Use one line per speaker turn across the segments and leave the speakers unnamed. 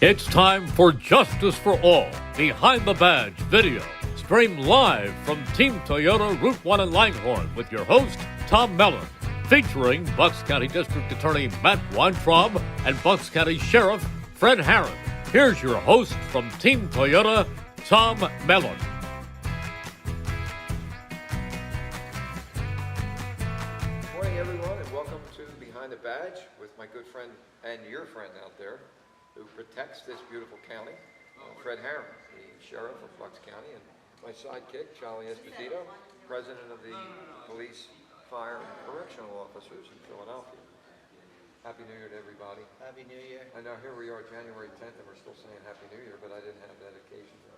It's time for Justice for All, Behind the Badge video, streamed live from Team Toyota Route 1 in Langhorne with your host, Tom Mellon, featuring Bucks County District Attorney Matt Weintraub and Bucks County Sheriff Fred Harran. Here's your host from Team Toyota, Tom Mellon.
Good morning, everyone, and welcome to Behind the Badge with my good friend and your friend out there who protects this beautiful county, Fred Harran, the Sheriff of Bucks County, and my sidekick, Charlie Esposito, President of the Police, Fire, and Correctional Officers in Philadelphia. Happy New Year to everybody.
Happy New Year.
I know here we are, January 10th, and we're still saying Happy New Year, but I didn't have that occasion to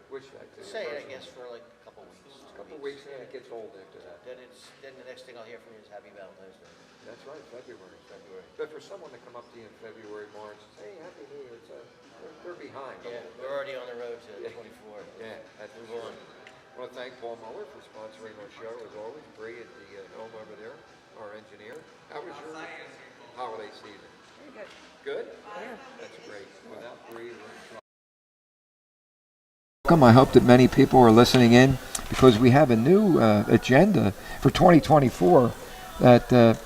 wish that to you.
Say it, I guess, for like a couple weeks.
A couple weeks, and it gets old after that.
Then the next thing I'll hear from you is Happy Valentine's Day.
That's right, February. But for someone to come up to you in February, March, and say, hey, Happy New Year, they're behind.
Yeah, they're already on the road to 24.
Yeah, that's for sure. I want to thank Paul Muller for sponsoring our show, as always. Bree at the home over there, our engineer. How was your holiday season?
Very good.
Good?
Yeah.
That's great. Without Bree,
Welcome. I hope that many people are listening in because we have a new agenda for 2024 that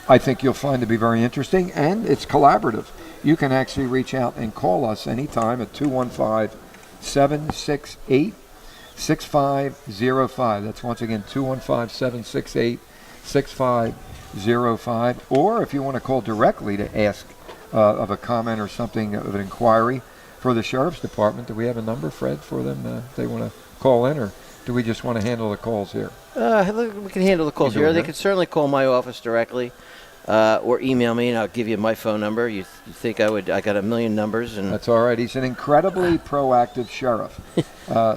I think you'll find to be very interesting, and it's collaborative. You can actually reach out and call us anytime at 215-768-6505. That's once again 215-768-6505. Or if you want to call directly to ask of a comment or something of an inquiry for the Sheriff's Department, do we have a number, Fred, for them if they want to call in, or do we just want to handle the calls here?
We can handle the calls here. They can certainly call my office directly or email me, and I'll give you my phone number. You think I got a million numbers. And
that's all right. He's an incredibly proactive sheriff.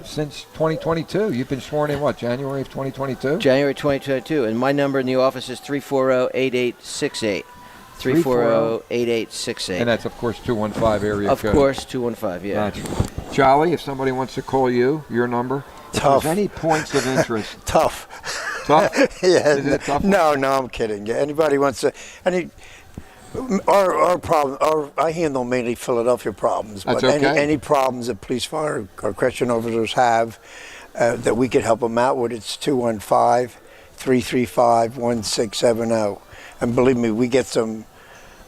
Since 2022. You've been sworn in, what, January of 2022?
January 2022. And my number in the office is 340-8868. 340-8868.
And that's, of course, 215 area code.
Of course, 215, yeah.
That's right. Charlie, if somebody wants to call you, your number.
Tough.
If there's any points of interest.
Tough.
Tough?
Yeah.
Is it tough?
No, I'm kidding. Yeah, anybody wants to. Our problem. I handle mainly Philadelphia problems.
That's
but
okay.
any problems that police, fire, or correction officers have that we could help them out with, it's 215-335-1670. And believe me, we get some.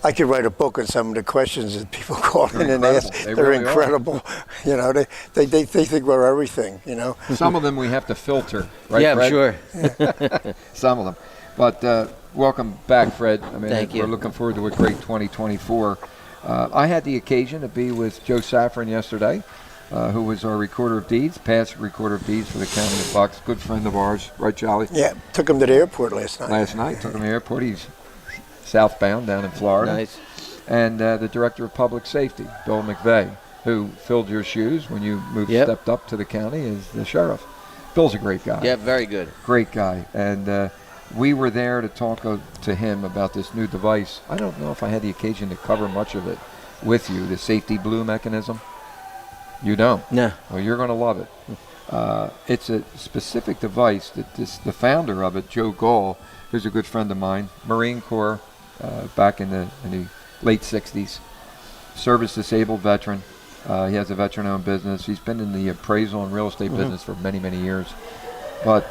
I could write a book on some of the questions that people call in and ask. They're
really
incredible. You know, they think we're everything. You know.
Some of them we have to filter, right?
Yeah,
Fred?
sure.
Some of them. But welcome back, Fred. I mean,
Thank you.
We're looking forward to a great 2024. I had the occasion to be with Joe Safran yesterday, who was our recorder of deeds, past recorder of deeds for the County of Bucks. Good friend of ours, right, Charlie?
Yeah, took him to the airport last night.
Took him to the airport. He's southbound down in Florida.
Nice.
And the Director of Public Safety, Bill McVeigh, who filled your shoes when you stepped up to the county as the sheriff. Bill's a great guy.
Yeah, very good.
Great guy. And we were there to talk to him about this new device. I don't know if I had the occasion to cover much of it with you, the safety blue mechanism. You don't?
No.
Well, you're going to love it. It's a specific device that the founder of it, Joe Gall, who's a good friend of mine, Marine Corps, back in the late 60s, service-disabled veteran. He has a veteran-owned business. He's been in the appraisal and real estate business for many, many years. But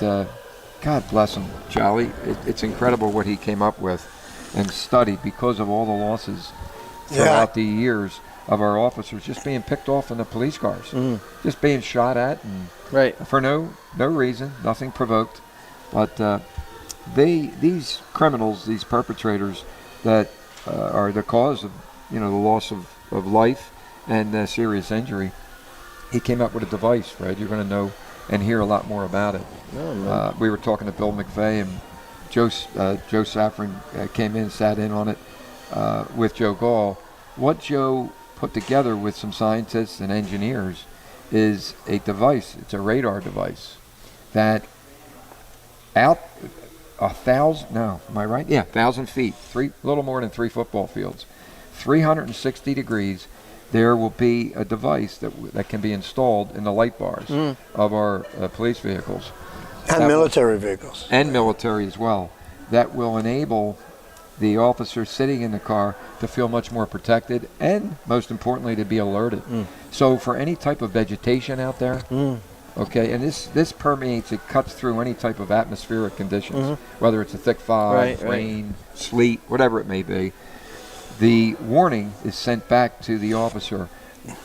God bless him, Charlie. It's incredible what he came up with and studied because of all the losses throughout the years of our officers just being picked off in the police cars, just being shot at, and for no reason, nothing provoked. But these criminals, these perpetrators that are the cause of the loss of life and serious injury, he came up with a device, Fred. You're going to know and hear a lot more about it. We were talking to Bill McVeigh, and Joe Safran came in, sat in on it with Joe Gall. What Joe put together with some scientists and engineers is a device. It's a radar device that out 1,000 feet, a little more than 3 football fields, 360 degrees, there will be a device that can be installed in the light bars of our police vehicles.
And military vehicles.
And military as well. That will enable the officer sitting in the car to feel much more protected and, most importantly, to be alerted. So for any type of vegetation out there, okay, and this permeates, it cuts through any type of atmospheric conditions, whether it's a thick fog, rain, sleet, whatever it may be. The warning is sent back to the officer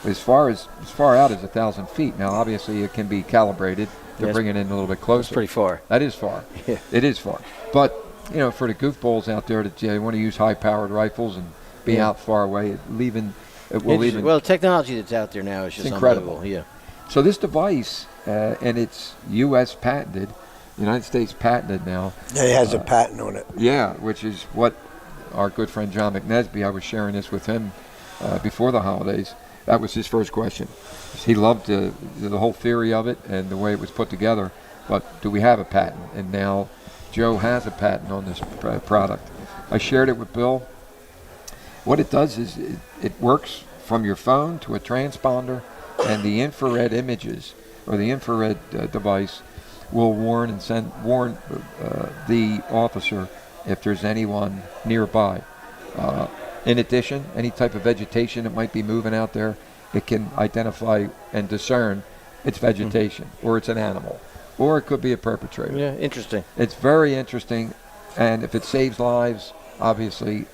as far out as 1,000 feet. Now, obviously, it can be calibrated to bring it in a little bit closer.
That's pretty far.
That is far.
Yeah.
It is far. But, for the goofballs out there that want to use high-powered rifles and be out far away, well,
the technology that's out there now is just
incredible.
Yeah.
So this device, and it's U.S. patented, United States patented now.
Yeah, it has a patent on it.
Yeah, which is what our good friend John McNesby, I was sharing this with him before the holidays. That was his first question. He loved the whole theory of it and the way it was put together, but do we have a patent? And now Joe has a patent on this product. I shared it with Bill. What it does is it works from your phone to a transponder, and the infrared images or the infrared device will warn the officer if there's anyone nearby. In addition, any type of vegetation that might be moving out there, it can identify and discern it's vegetation or it's an animal or it could be a perpetrator.
Yeah, interesting.
It's very interesting, and if it saves lives, obviously,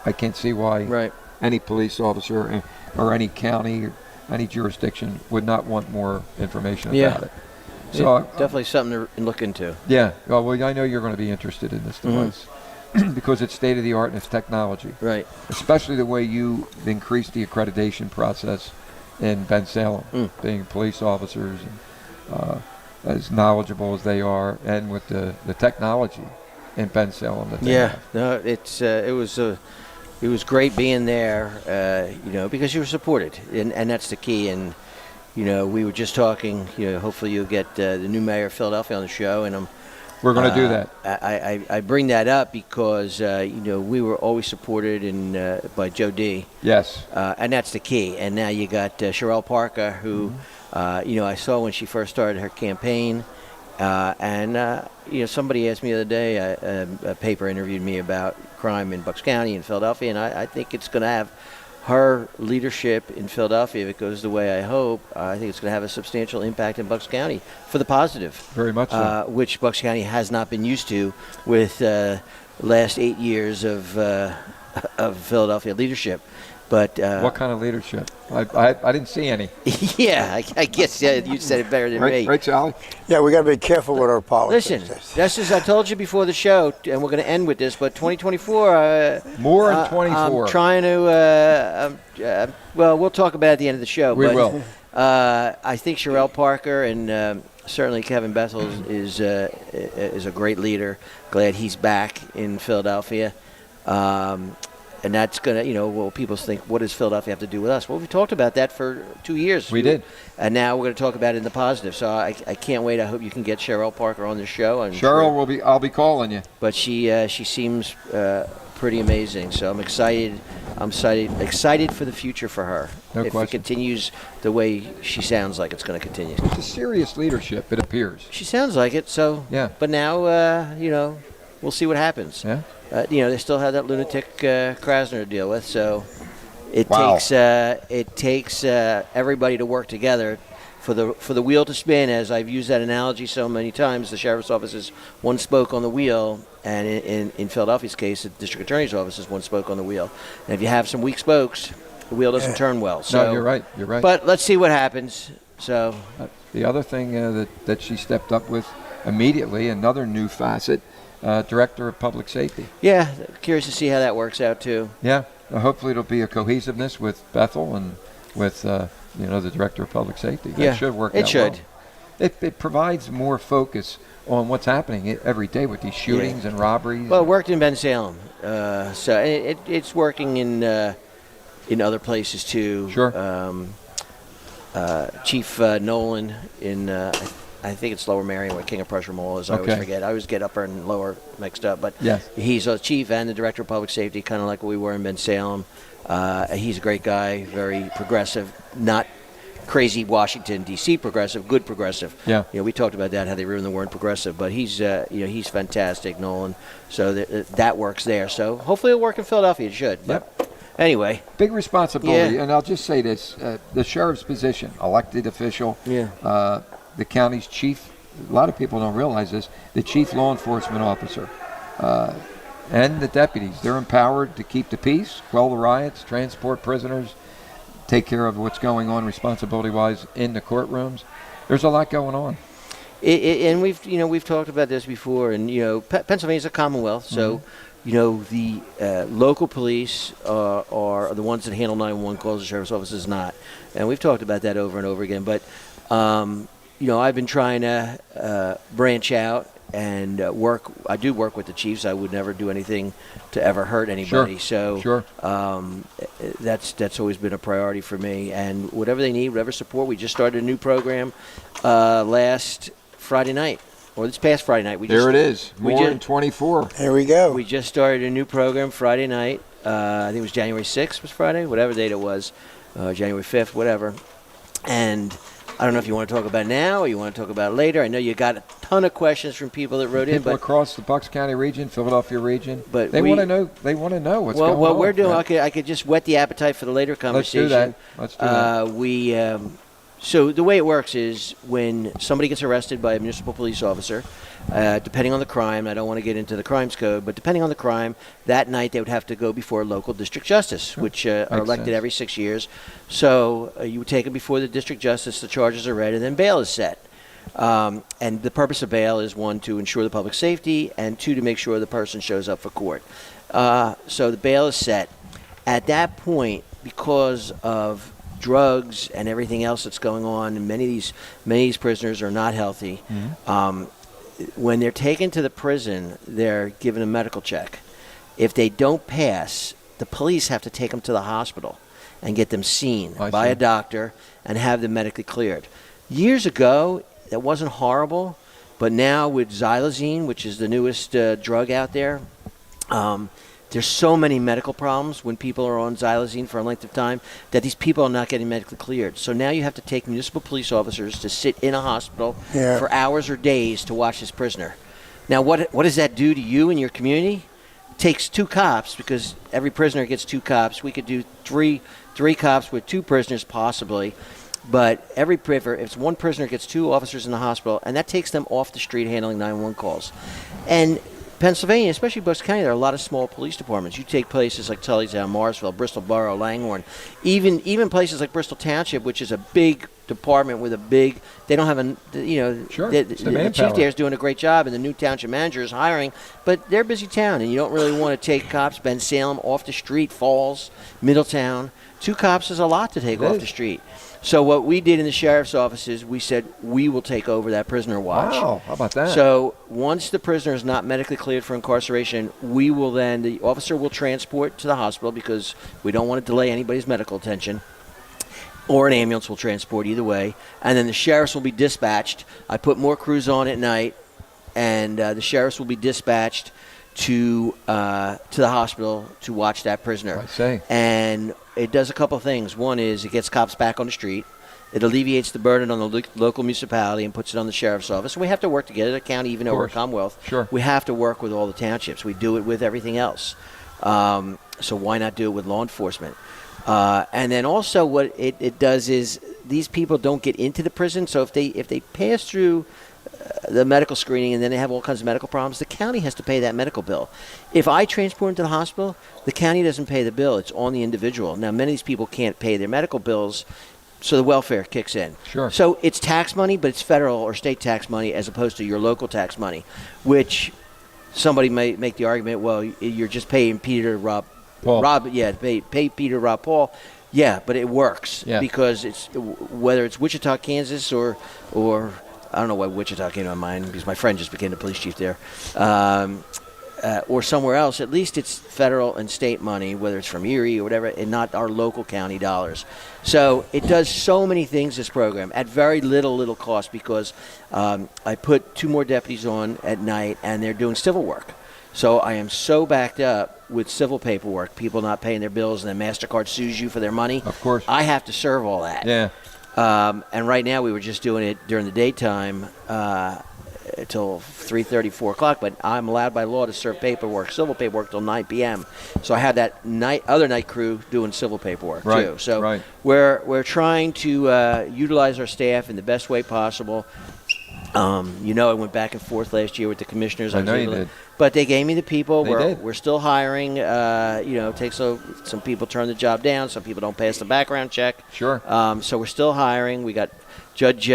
I can't see why any police officer or any county or any jurisdiction would not want more information about it. So
definitely something to look into.
Yeah. Well, I know you're going to be interested in this device because it's state of the art and it's technology.
Right.
Especially the way you increase the accreditation process in Bensalem, being police officers and as knowledgeable as they are, and with the technology in Bensalem that they have.
No, it was great being there, because you were supported, and that's the key. And we were just talking. Hopefully you'll get the new mayor of Philadelphia on the show, and
we're going to do that.
I bring that up because we were always supported by Joe D.
Yes.
And that's the key. And now you got Sherelle Parker, who I saw when she first started her campaign. Somebody asked me the other day, a paper interviewed me about crime in Bucks County in Philadelphia, and I think it's going to have her leadership in Philadelphia, if it goes the way I hope, I think it's going to have a substantial impact in Bucks County for the positive.
Very much so.
Which Bucks County has not been used to with the last 8 years of Philadelphia leadership. But
what kind of leadership? I didn't see any.
Yeah, I guess you said it better than me.
Right, Charlie?
Yeah, we got to be careful with our politics.
Listen, that's as I told you before the show, and we're going to end with this, but 2024...
More in 24.
I'm trying to... we'll talk about it at the end of the show.
We will.
I think Sherelle Parker and certainly Kevin Bethel is a great leader. Glad he's back in Philadelphia. And that's going to, people think, what does Philadelphia have to do with us? Well, we talked about that for 2 years.
We did.
And now we're going to talk about it in the positive. So I can't wait. I hope you can get Sherelle Parker on the show.
Cheryl, I'll be calling you.
But she seems pretty amazing. So I'm excited. Excited for the future for her.
No
if
question.
It continues the way she sounds like it's going to continue.
It's a serious leadership, it appears.
She sounds like it. So,
yeah.
But now, we'll see what happens.
Yeah.
They still have that lunatic Krasner to deal with, so it takes everybody to work together for the wheel to spin. As I've used that analogy so many times, the sheriff's office is one spoke on the wheel, and in Philadelphia's case, the district attorney's office is one spoke on the wheel. And if you have some weak spokes, the wheel doesn't turn well. So,
no, you're right.
But let's see what happens. So
the other thing that she stepped up with immediately, another new facet. Director of Public Safety.
Yeah, curious to see how that works out too.
Yeah, hopefully it'll be a cohesiveness with Bethel and with the Director of Public Safety. That should work out
It should.
Well. It provides more focus on what's happening every day with these shootings and robberies.
Well, it worked in Bensalem, so it's working in other places too.
Sure.
Chief Nolan in. I think it's Lower Marion where King of Prussia Mall is. I always forget. I always get upper and lower mixed up. But he's a chief and the director of public safety, kind of like we were in Bensalem. He's a great guy, very progressive, not crazy Washington D.C. progressive, good progressive.
Yeah.
We talked about that, how they ruined the word progressive, but he's he's fantastic, Nolan. So that works there. So hopefully it'll work in Philadelphia. It should. But anyway,
big responsibility.
Yeah.
And I'll just say this: the sheriff's position, elected official, the county's chief. A lot of people don't realize this. The chief law enforcement officer. And the deputies, they're empowered to keep the peace, quell the riots, transport prisoners, take care of what's going on responsibility-wise in the courtrooms. There's a lot going on.
And we've talked about this before, and Pennsylvania's a commonwealth, so the local police are the ones that handle 911 calls. The sheriff's office is not, and we've talked about that over and over again. But I've been trying to branch out and work. I do work with the chiefs. I would never do anything to ever hurt anybody.
Sure.
That's always been a priority for me. And whatever they need, whatever support. We just started a new program last Friday night, or this past Friday night.
There it is. More than 24.
Here we go.
We just started a new program Friday night. I think it was January 6th was Friday, whatever date it was, January 5th, whatever. And I don't know if you want to talk about it now or you want to talk about it later. I know you got a ton of questions from people that wrote in.
People across the Bucks County region, Philadelphia region.
But
they want to know. They want to know what's going on.
What we're doing, I could just whet the appetite for the later conversation.
Let's do that.
So the way it works is when somebody gets arrested by a municipal police officer, depending on the crime, I don't want to get into the crimes code, but depending on the crime, that night they would have to go before a local district justice, which are elected every 6 years. So you would take them before the district justice, the charges are read, and then bail is set. And the purpose of bail is, one, to ensure the public safety, and two, to make sure the person shows up for court. So the bail is set. At that point, because of drugs and everything else that's going on, and many of these prisoners are not healthy. When they're taken to the prison, they're given a medical check. If they don't pass, the police have to take them to the hospital and get them seen by a doctor and have them medically cleared. Years ago, that wasn't horrible, but now with xylazine, which is the newest drug out there, there's so many medical problems when people are on xylazine for a length of time that these people are not getting medically cleared. So now you have to take municipal police officers to sit in a hospital for hours or days to watch this prisoner. Now, what does that do to you and your community? It takes 2 cops, because every prisoner gets 2 cops. We could do three cops with 2 prisoners possibly. But if one prisoner gets 2 officers in the hospital, and that takes them off the street handling 911 calls. And Pennsylvania, especially Bucks County, there are a lot of small police departments. You take places like Tullytown, Morrisville, Bristol Borough, Langhorne, even places like Bristol Township, which is a big department with they don't have the chief there is doing a great job, and the new township manager is hiring, but they're a busy town, and you don't really want to take cops, Ben Salem, off the street, Falls, Middletown. 2 cops is a lot to take off the street. So what we did in the sheriff's office is we said we will take over that prisoner watch.
Wow, how about that?
So once the prisoner is not medically cleared for incarceration, the officer will transport to the hospital, because we don't want to delay anybody's medical attention, or an ambulance will transport, either way. And then the sheriffs will be dispatched. I put more crews on at night, and the sheriffs will be dispatched to the hospital to watch that prisoner.
I see.
And it does a couple of things. One is it gets cops back on the street. It alleviates the burden on the local municipality and puts it on the sheriff's office. And we have to work together. The county, even though we're a commonwealth, we have to work with all the townships. We do it with everything else. So why not do it with law enforcement? And then also what it does is these people don't get into the prison. So if they pass through the medical screening and then they have all kinds of medical problems, the county has to pay that medical bill. If I transport them to the hospital, the county doesn't pay the bill. It's on the individual. Now, many of these people can't pay their medical bills, so the welfare kicks in.
Sure.
So it's tax money, but it's federal or state tax money as opposed to your local tax money, which somebody may make the argument, well, you're just paying Peter, Rob,
Paul.
Pay Peter, Rob, Paul. Yeah, but it works because it's whether it's Wichita, Kansas, or I don't know why Wichita came to my mind, because my friend just became the police chief there, or somewhere else. At least it's federal and state money, whether it's from Erie or whatever, and not our local county dollars. So it does so many things, this program, at very little cost, because I put 2 more deputies on at night, and they're doing civil work. So I am so backed up with civil paperwork, people not paying their bills, and then MasterCard sues you for their money.
Of course.
I have to serve all that.
Yeah.
And right now we were just doing it during the daytime till 3:30, 4 o'clock. But I'm allowed by law to serve paperwork, civil paperwork, till 9 p.m. So I had that other night crew doing civil paperwork too. So we're trying to utilize our staff in the best way possible. I went back and forth last year with the commissioners.
I know you did.
But they gave me the people.
They did.
We're still hiring. It takes some people turn the job down. Some people don't pass the background check.
Sure.
So we're still hiring. We got Judge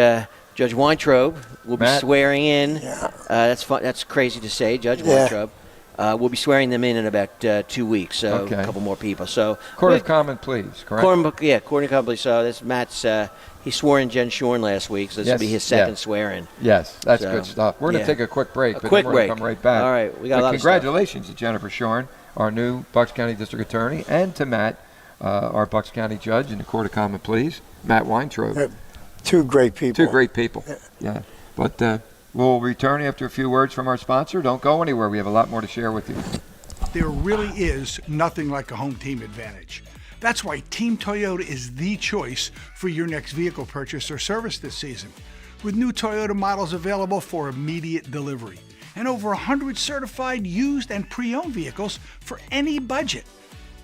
Weintraub will be swearing in.
Yeah.
That's fun. That's crazy to say, Judge Weintraub. We'll be swearing them in about 2 weeks. So a couple more people. So
Court of Common Pleas, correct?
Court of Common Pleas. So this Matt's. He swore in Jen Shorn last week, so this will be his second swearing.
Yes, that's good stuff. We're going to take a quick break, but then we're going to come right back.
All right, we got a lot of stuff.
Congratulations to Jennifer Shorn, our new Bucks County District Attorney, and to Matt, our Bucks County Judge in the Court of Common Pleas, Matt Weintraub.
Two great people.
Two great people, yeah. But we'll return after a few words from our sponsor. Don't go anywhere. We have a lot more to share with you.
There really is nothing like a home team advantage. That's why Team Toyota is the choice for your next vehicle purchase or service this season. With new Toyota models available for immediate delivery and over 100 certified used and pre-owned vehicles for any budget.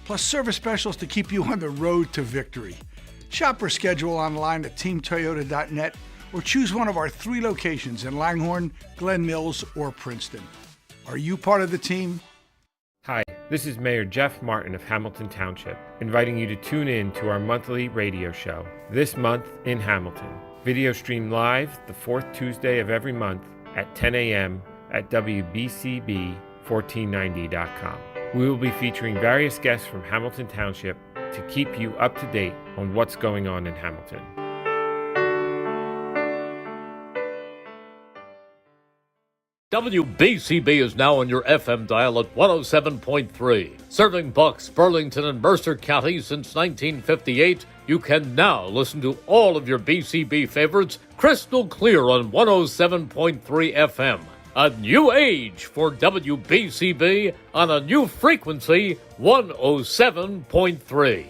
Plus service specials to keep you on the road to victory. Shop or schedule online at teamtoyota.net or choose one of our 3 locations in Langhorne, Glen Mills, or Princeton. Are you part of the team?
Hi, this is Mayor Jeff Martin of Hamilton Township, inviting you to tune in to our monthly radio show, This Month in Hamilton. Video stream live the 4th Tuesday of every month at 10 a.m. at WBCB1490.com. We will be featuring various guests from Hamilton Township to keep you up to date on what's going on in Hamilton.
WBCB is now on your FM dial at 107.3. Serving Bucks, Burlington, and Mercer counties since 1958, you can now listen to all of your BCB favorites crystal clear on 107.3 FM. A new age for WBCB on a new frequency, 107.3.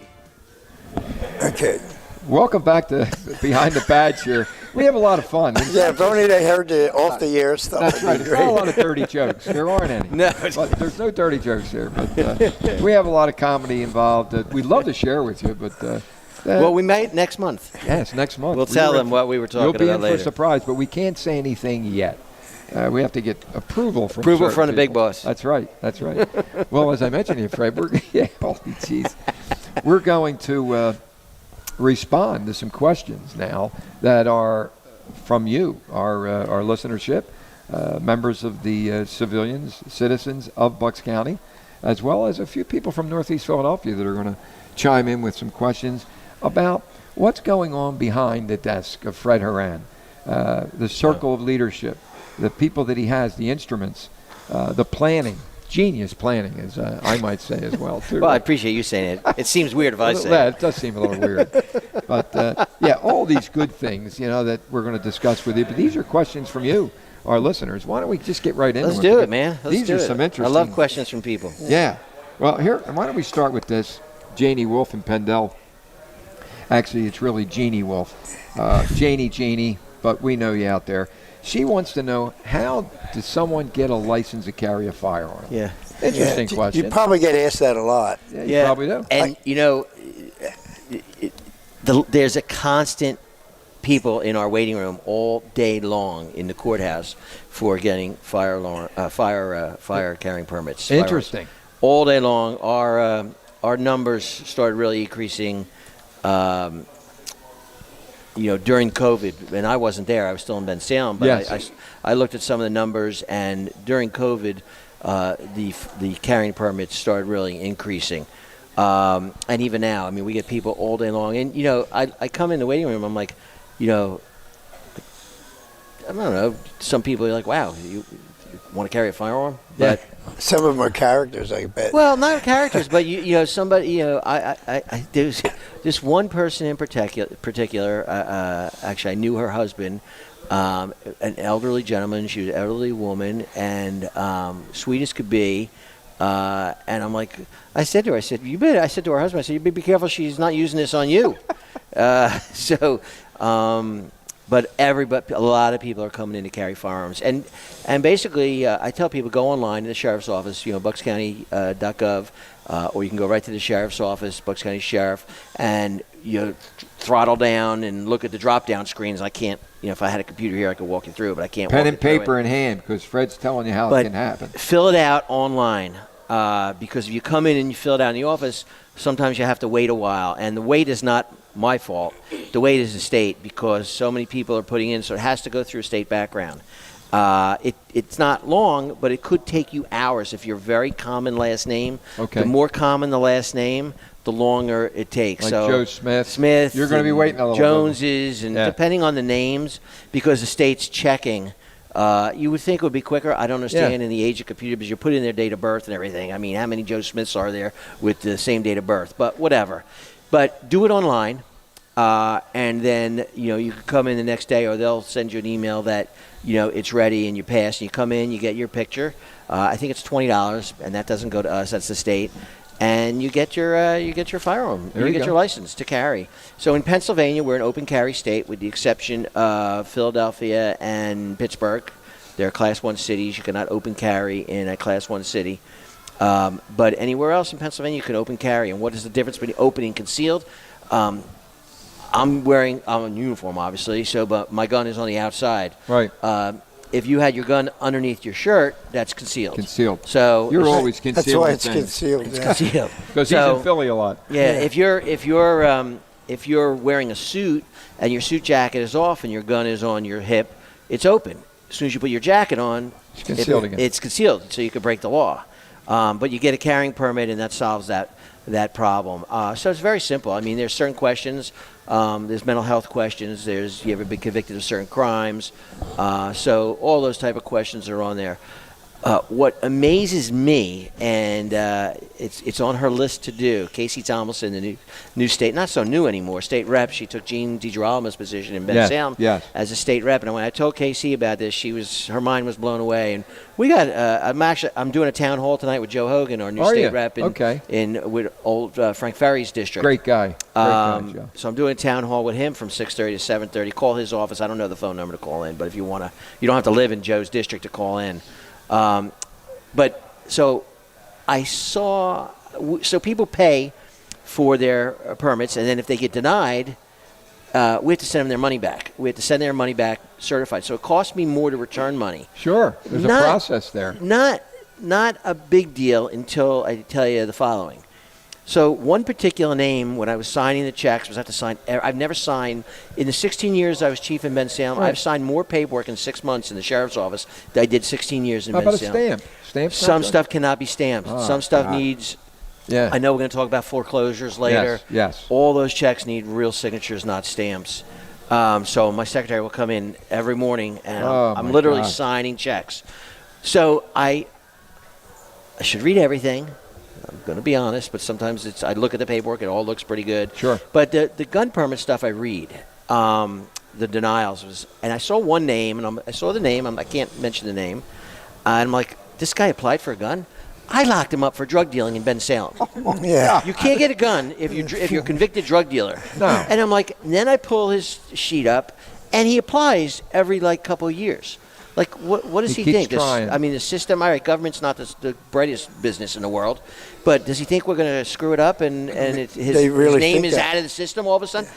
Okay.
Welcome back to Behind the Badge here. We have a lot of fun.
Yeah, if only they heard the off-the-air stuff.
That's right. There's not a lot of dirty jokes. There aren't any.
No.
But there's no dirty jokes here. But we have a lot of comedy involved that we'd love to share with you. But
well, we might next month.
Yes, next month.
We'll tell them what we were talking about later.
You'll be in for a surprise, but we can't say anything yet. We have to get approval from
the big boss.
That's right. That's right. Well, as I mentioned to you, Fred, we're going to respond to some questions now that are from you, our listenership, members of the citizens of Bucks County, as well as a few people from Northeast Philadelphia that are going to chime in with some questions about what's going on behind the desk of Fred Harran, the circle of leadership, the people that he has, the instruments, the planning. Genius planning, as I might say as well, too.
Well, I appreciate you saying it. It seems weird if I say it.
It does seem a little weird. But, all these good things, that we're going to discuss with you. But these are questions from you, our listeners. Why don't we just get right into it?
Let's do it, man.
These are some interesting.
I love questions from people.
Yeah. Well, why don't we start with this? Janie Wolf in Pendel. Actually, it's really Jeannie Wolf. Janie, but we know you out there. She wants to know, how does someone get a license to carry a firearm?
Yeah.
Interesting question.
You probably get asked that a lot.
Yeah, you probably do.
And, there's a constant people in our waiting room all day long in the courthouse for getting fire carrying permits.
Interesting.
All day long. Our numbers started really increasing during COVID, and I wasn't there. I was still in Ben Salem, but
yes.
I looked at some of the numbers, and during COVID, the carrying permits started really increasing. And even now, we get people all day long. And, I come in the waiting room, I'm like, I don't know, some people are like, wow, you want to carry a firearm?
But some of them are characters, I bet.
Well, not characters, but somebody. There's this one person in particular. Actually, I knew her husband, an elderly gentleman. She was an elderly woman, and sweet as could be. And I'm like, I said to her, I said to her husband, I said, you better be careful. She's not using this on you. So But a lot of people are coming in to carry firearms, and basically, I tell people go online to the sheriff's office, buckscounty.gov, or you can go right to the sheriff's office, Bucks County Sheriff, and you throttle down and look at the drop-down screens. I can't, if I had a computer here, I could walk you through it, but I can't.
Pen and paper in hand, because Fred's telling you how it can happen.
Fill it out online, because if you come in and you fill it out in the office, sometimes you have to wait a while, and the wait is not my fault. The wait is the state, because so many people are putting in, so it has to go through a state background. It's not long, but it could take you hours if you're very common last name.
Okay.
The more common the last name, the longer it takes.
Like
so
Joe Smith. You're going to be waiting a little
Joneses, and depending on the names, because the state's checking. You would think it would be quicker. I don't understand in the age of computer, because you put in their date of birth and everything. I mean, how many Joe Smiths are there with the same date of birth? But whatever. But do it online, and then you can come in the next day, or they'll send you an email that it's ready and you pass. And you come in, you get your picture. I think it's $20, and that doesn't go to us. That's the state. And you get your firearm. You get your license to carry. So in Pennsylvania, we're an open carry state, with the exception of Philadelphia and Pittsburgh. They're Class 1 cities. You cannot open carry in a Class 1 city. But anywhere else in Pennsylvania, you can open carry. And what is the difference between open and concealed? I'm in uniform, obviously, but my gun is on the outside.
Right.
If you had your gun underneath your shirt, that's concealed.
Concealed.
So
you're always concealed.
That's why it's concealed.
It's concealed.
Because he's in Philly a lot.
Yeah. If you're wearing a suit and your suit jacket is off and your gun is on your hip, it's open. As soon as you put your jacket on,
it's concealed again.
It's concealed, so you could break the law. But you get a carrying permit, and that solves that problem. So it's very simple. I mean, there's certain questions. There's mental health questions. There's you ever been convicted of certain crimes. So all those type of questions are on there. What amazes me, and it's on her list to do, Casey Tomlinson, the new state, not so new anymore, state rep. She took Gene DiGirolamo's position in Bensalem as a state rep. And when I told Casey about this, her mind was blown away. And we got I'm doing a town hall tonight with Joe Hogan, our new state rep in with old Frank Ferry's district.
Great guy. Joe.
So I'm doing a town hall with him from 6:30 to 7:30. Call his office. I don't know the phone number to call in, but if you want to, you don't have to live in Joe's district to call in. But so I saw, so people pay for their permits, and then if they get denied, we have to send them their money back. We have to send their money back certified. So it costs me more to return money.
Sure, there's a process there.
Not a big deal until I tell you the following. So one particular name, when I was signing the checks, was I have to sign. I've never signed in the 16 years I was chief in Bensalem. Right. I've signed more paperwork in 6 months in the sheriff's office than I did 16 years in Bensalem.
How about a stamp? Stamp's
Some stuff cannot be stamped. Some stuff needs.
Yeah.
I know we're going to talk about foreclosures later.
Yes.
All those checks need real signatures, not stamps. So my secretary will come in every morning, and I'm literally signing checks. So I should read everything. I'm going to be honest, but sometimes I look at the paperwork, it all looks pretty good.
Sure.
But the gun permit stuff I read, the denials and I saw one name, and I saw the name, I can't mention the name, and I'm like, this guy applied for a gun? I locked him up for drug dealing in Bensalem.
Yeah.
You can't get a gun if you're a convicted drug dealer.
No.
And I'm like, and then I pull his sheet up, and he applies every couple of years. Like, what does he think? The system, all right, government's not the brightest business in the world, but does he think we're going to screw it up and his name is out of the system all of a sudden?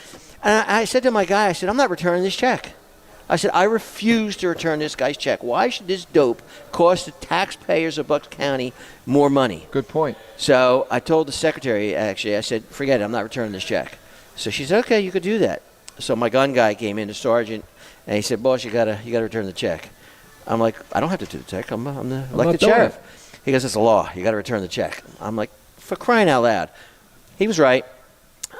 And I said to my guy, I said, I'm not returning this check. I said, I refuse to return this guy's check. Why should this dope cost the taxpayers of Bucks County more money?
Good point.
So I told the secretary, actually, I said, forget it, I'm not returning this check. So she said, okay, you could do that. So my gun guy came in, the sergeant, and he said, boss, you gotta return the check. I'm like, I don't have to do the check. I'm the elected sheriff. He goes, it's a law. You got to return the check. I'm like, for crying out loud. He was right.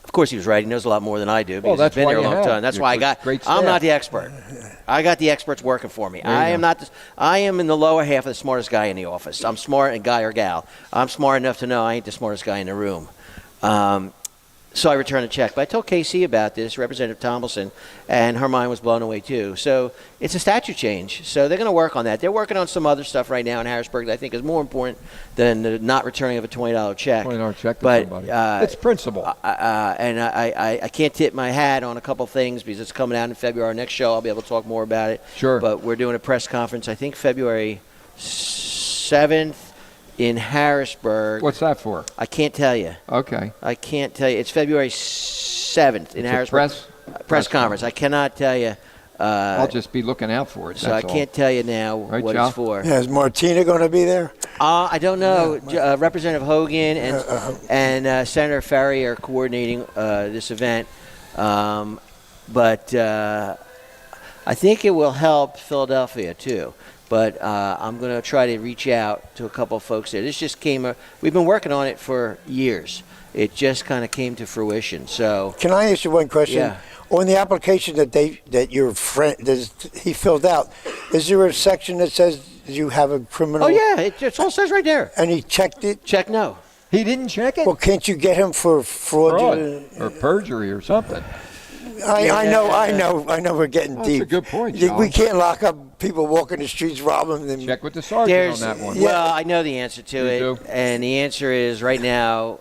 Of course he was right. He knows a lot more than I do because he's been there a long time. That's why I'm not the expert. I got the experts working for me. I am in the lower half of the smartest guy in the office. I'm smart, and guy or gal. I'm smart enough to know I ain't the smartest guy in the room. So I returned a check. But I told KC about this, Representative Tomlinson, and her mind was blown away too. So it's a statute change. So they're going to work on that. They're working on some other stuff right now in Harrisburg that I think is more important than the not returning of a $20 check.
$20 check to
but,
somebody. It's principle.
And I can't tip my hat on a couple things because it's coming out in February. Our next show, I'll be able to talk more about it.
Sure.
But we're doing a press conference, I think February 7th. In Harrisburg.
What's that for?
I can't tell you.
Okay.
I can't tell you. It's February 7th in
It's
Harrisburg.
a
press conference. I cannot tell you.
I'll just be looking out for it.
So I can't tell you now what
Joe?
it's for.
Yeah, is Martina going to be there?
I don't know. Representative Hogan and Senator Ferry are coordinating this event. But I think it will help Philadelphia, too. But I'm going to try to reach out to a couple of folks there. This just came. We've been working on it for years. It just kind of came to fruition. So
can I ask you one question?
Yeah.
On the application that your friend he filled out, is there a section that says you have a criminal?
Oh yeah, it all says right there.
And he checked it.
Check no.
He didn't check it?
Well, can't you get him for fraud
or perjury or something?
I know. We're getting deep.
That's a good point,
We
John.
can't lock up people walking the streets, rob them. And
Check with the sergeant on that one.
Well, I know the answer to it,
do?
and the answer is right now.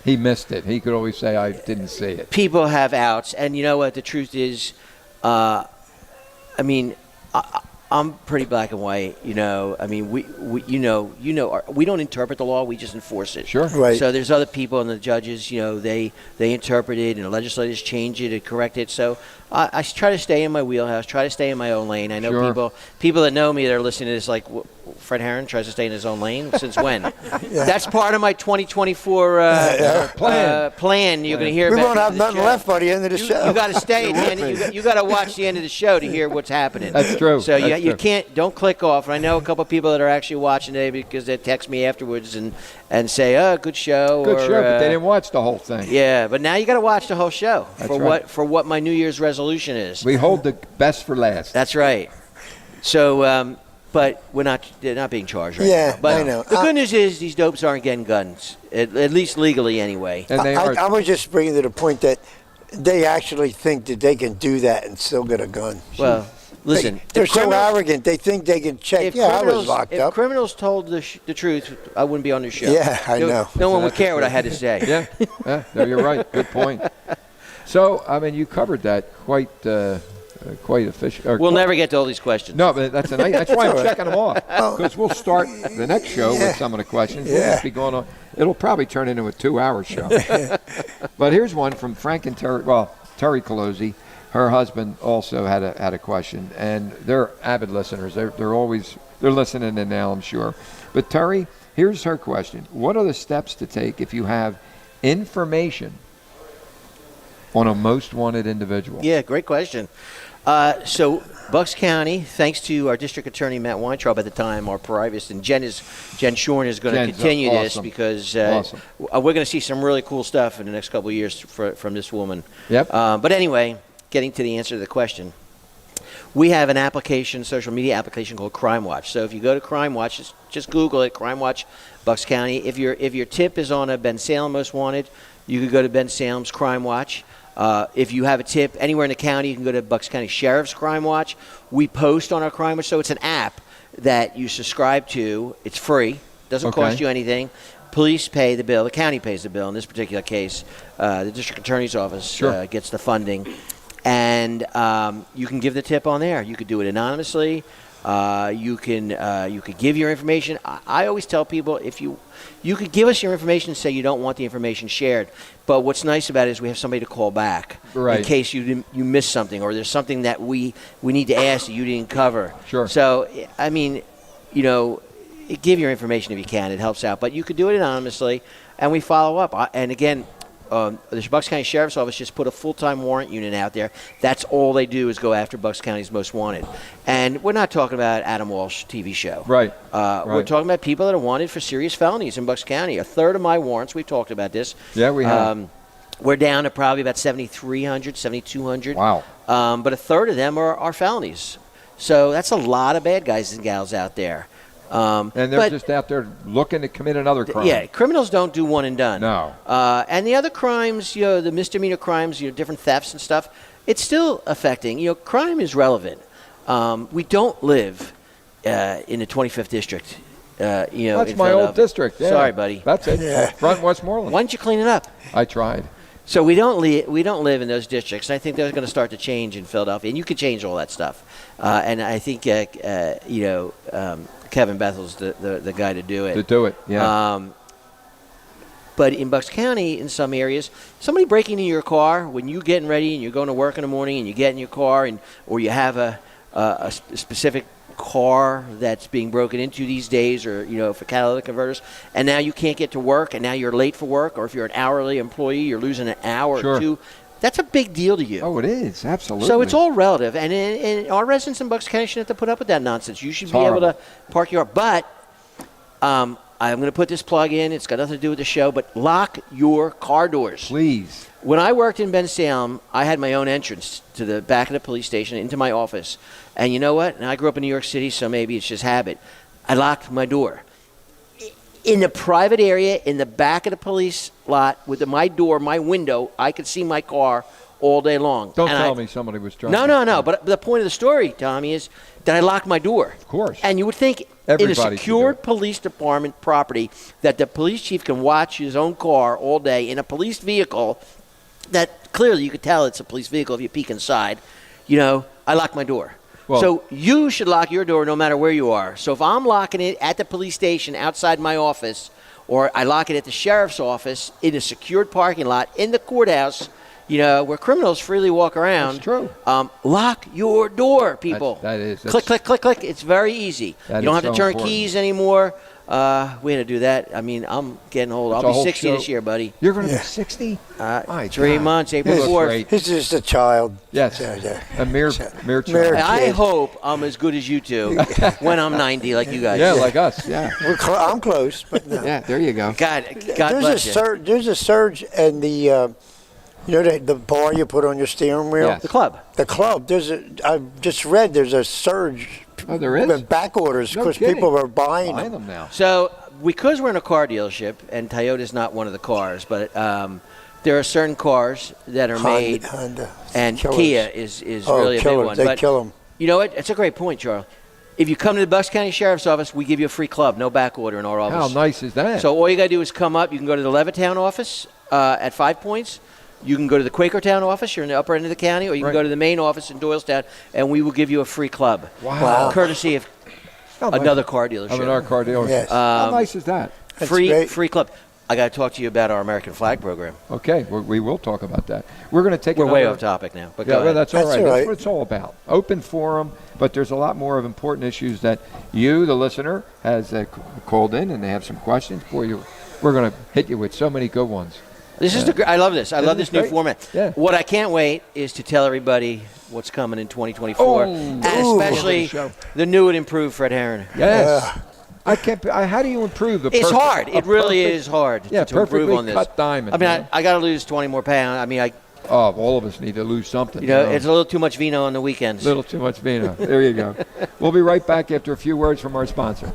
He missed it. He could always say, I didn't see it.
People have outs, and you know what? The truth is, I'm pretty black and white. You know, I mean, we don't interpret the law; we just enforce it.
Sure.
Right.
So there's other people, and the judges, you know, they interpret it, and the legislators change it and correct it. So I try to stay in my wheelhouse, try to stay in my own lane. I know
Sure.
people that know me that are listening to this, like Fred Harran tries to stay in his own lane. Since when? That's part of my 2024 plan. You're going to hear.
We
about
won't have nothing
show.
left by the end of the show.
You got to stay. At the end, you got to watch the end of the show to hear what's happening.
That's true.
So
That's
you
true.
don't click off. And I know a couple of people that are actually watching today because they text me afterwards and say, "Oh, good show."
Good show, but they didn't watch the whole thing.
Yeah, but now you got to watch the whole show
That's
for
right.
what my New Year's resolution is.
We hold the best for last.
That's right. So, but they're not being charged right
Yeah,
now. But
I know.
the good news is these dopes aren't getting guns, at least legally anyway.
And they
I was just bringing to the point that they actually think that they can do that and still get a gun.
Well, listen,
They're
if
so
criminals-
arrogant. They think they can check. Yeah, I was locked
if
up.
criminals told the truth, I wouldn't be on this show.
Yeah, I know.
No one would care what I had to say.
Yeah, no, you're right. Good point. So, I mean, you covered that quite efficient.
We'll never get to all these questions.
No, but that's why I'm checking them off. Because we'll start the next show with some of the questions. We'll just be going on. It'll probably turn into a 2-hour show. But here's one from Frank and Terry. Well, Terry Colosi, her husband, also had a question, and they're avid listeners. They're listening in now, I'm sure. But Terry, here's her question: what are the steps to take if you have information on a most wanted individual?
Yeah, great question. So Bucks County, thanks to our district attorney Matt Weintraub at the time, our private, and Jen Shorn is going to continue this
awesome.
because
Awesome.
we're going to see some really cool stuff in the next couple of years from this woman.
Yep.
But anyway, getting to the answer to the question, we have an application, social media application called Crime Watch. So if you go to Crime Watch, just Google it, Crime Watch, Bucks County. If your tip is on a Ben Salem Most Wanted, you could go to Ben Salem's Crime Watch. If you have a tip anywhere in the county, you can go to Bucks County Sheriff's Crime Watch. We post on our Crime Watch, so it's an app that you subscribe to. It's free, doesn't cost you anything. Police pay the bill. The county pays the bill. In this particular case, the district attorney's office gets the funding. And you can give the tip on there. You could do it anonymously. You could give your information. I always tell people if you could give us your information and say you don't want the information shared. But what's nice about it is we have somebody to call back in case you missed something or there's something that we need to ask that you didn't cover.
Sure.
So I mean, give your information if you can. It helps out. But you could do it anonymously, and we follow up. And again, the Bucks County Sheriff's Office just put a full-time warrant unit out there. That's all they do is go after Bucks County's most wanted. And we're not talking about Adam Walsh TV show.
Right.
We're talking about people that are wanted for serious felonies in Bucks County. A third of my warrants, we've talked about this.
Yeah, we have.
We're down to probably about 7,300, 7,200.
Wow.
But a third of them are felonies. So that's a lot of bad guys and gals out there.
And they're just out there looking to commit another crime.
Yeah, criminals don't do one and done.
No.
And the other crimes, the misdemeanor crimes, different thefts and stuff, it's still affecting. Crime is relevant. We don't live in the 25th district.
That's my old district. Yeah.
Sorry, buddy.
That's it.
Yeah.
Front Westmoreland.
Why don't you clean it up?
I tried.
So we don't live in those districts. I think they're going to start to change in Philadelphia, and you can change all that stuff. And I think Kevin Bethel's the guy to do it.
To do it, yeah.
But in Bucks County, in some areas, somebody breaking into your car when you're getting ready and you're going to work in the morning and you get in your car or you have a specific car that's being broken into these days, or for catalytic converters, and now you can't get to work, and now you're late for work, or if you're an hourly employee, you're losing an hour or two. That's a big deal to you.
Oh, it is, absolutely.
So it's all relative, and our residents in Bucks County shouldn't have to put up with that nonsense. You should be able to park your car. But I'm going to put this plug in. It's got nothing to do with the show, but lock your car doors.
Please.
When I worked in Bensalem, I had my own entrance to the back of the police station into my office. And you know what? And I grew up in New York City, so maybe it's just habit. I locked my door. In the private area, in the back of the police lot, with my door, my window, I could see my car all day long.
Don't tell me somebody was driving.
No. But the point of the story, Tommy, is that I locked my door.
Of course.
And you would think in a secured police department property that the police chief can watch his own car all day in a police vehicle that clearly you could tell it's a police vehicle if you peek inside. I locked my door.
Well,
so you should lock your door no matter where you are. So if I'm locking it at the police station outside my office, or I lock it at the sheriff's office in a secured parking lot in the courthouse, where criminals freely walk around.
That's true.
Lock your door, people.
That is.
Click, click, click, click. It's very easy. You don't have to turn keys anymore. We had to do that. I mean, I'm getting old. I'll be 60 this year, buddy.
You're going to be 60?
3 months, April 4th.
He's just a child.
Yes. A mere child.
I hope I'm as good as you two when I'm 90, like you guys.
Yeah, like us. Yeah.
I'm close, but no.
Yeah, there you go.
God bless you.
There's a surge in the the bar you put on your steering wheel?
Yes. The club.
The club. I've just read there's a surge.
Oh, there is?
Back orders because people are buying
them now.
So because we're in a car dealership, and Toyota's not one of the cars, but there are certain cars that are made,
Honda,
and
killers.
Kia is really a big one.
They kill them.
You know what? It's a great point, Charles. If you come to the Bucks County Sheriff's Office, we give you a free club, no back order in our office.
How nice is that?
So all you got to do is come up. You can go to the Levittown office at 5 Points. You can go to the Quakertown office. You're in the upper end of the county. Or you can go to the main office in Doylestown, and we will give you a free club.
Wow.
Courtesy of another car dealership.
Another car dealership.
Yes.
How nice is that?
Free club. I got to talk to you about our American flag program.
Okay, we will talk about that. We're going to take.
We're way off topic now, but go ahead.
That's all right. That's what it's all about. Open forum, but there's a lot more of important issues that you, the listener, has called in, and they have some questions for you. We're going to hit you with so many good ones.
This is I love this. I love this new format.
Yeah.
What I can't wait is to tell everybody what's coming in 2024, and especially the new and improved Fred Harran.
Yes. How do you improve the?
It's hard. It really is hard to improve on this.
Cut diamond.
I mean, I got to lose 20 more pounds. I mean,
all of us need to lose something.
It's a little too much vino on the weekends.
A little too much vino. There you go. We'll be right back after a few words from our sponsor.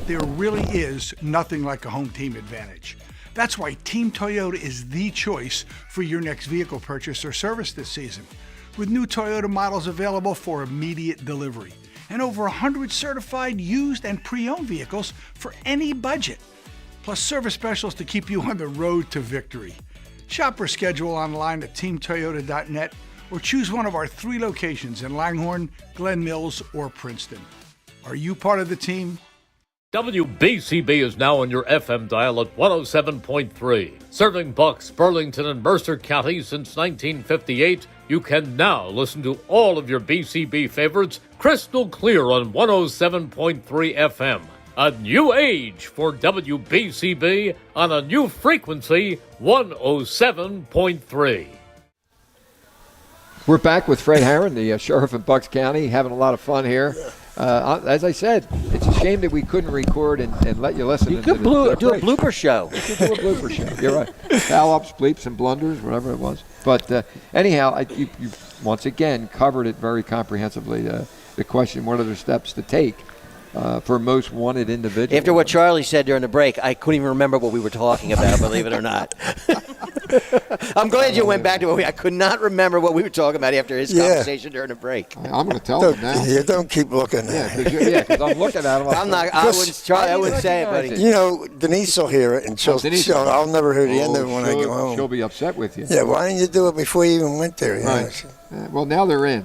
There really is nothing like a home team advantage. That's why Team Toyota is the choice for your next vehicle purchase or service this season. With new Toyota models available for immediate delivery and over 100 certified used and pre-owned vehicles for any budget. Plus service specials to keep you on the road to victory. Shop or schedule online at teamtoyota.net or choose one of our 3 locations in Langhorne, Glen Mills, or Princeton. Are you part of the team?
WBCB is now on your FM dial at 107.3. Serving Bucks, Burlington, and Mercer counties since 1958, you can now listen to all of your BCB favorites crystal clear on 107.3 FM. A new age for WBCB on a new frequency, 107.3.
We're back with Fred Harran, the sheriff of Bucks County, having a lot of fun here. As I said, it's a shame that we couldn't record and let you listen.
You could do a blooper show.
You could do a blooper show. You're right. Foul-ups, bleeps, and blunders, whatever it was. But anyhow, you once again covered it very comprehensively. The question, what are the steps to take? for most wanted individual.
After what Charlie said during the break, I couldn't even remember what we were talking about, believe it or not. I'm glad you went back to it. I could not remember what we were talking about after his conversation during the break.
I'm going to tell him now.
You don't keep looking.
Because I'm looking at him.
I wouldn't say it, buddy.
You know, Denise will hear it, and I'll never hear the end of it when I go home.
She'll be upset with you.
Yeah, why didn't you do it before you even went there?
Right. Well, now they're in.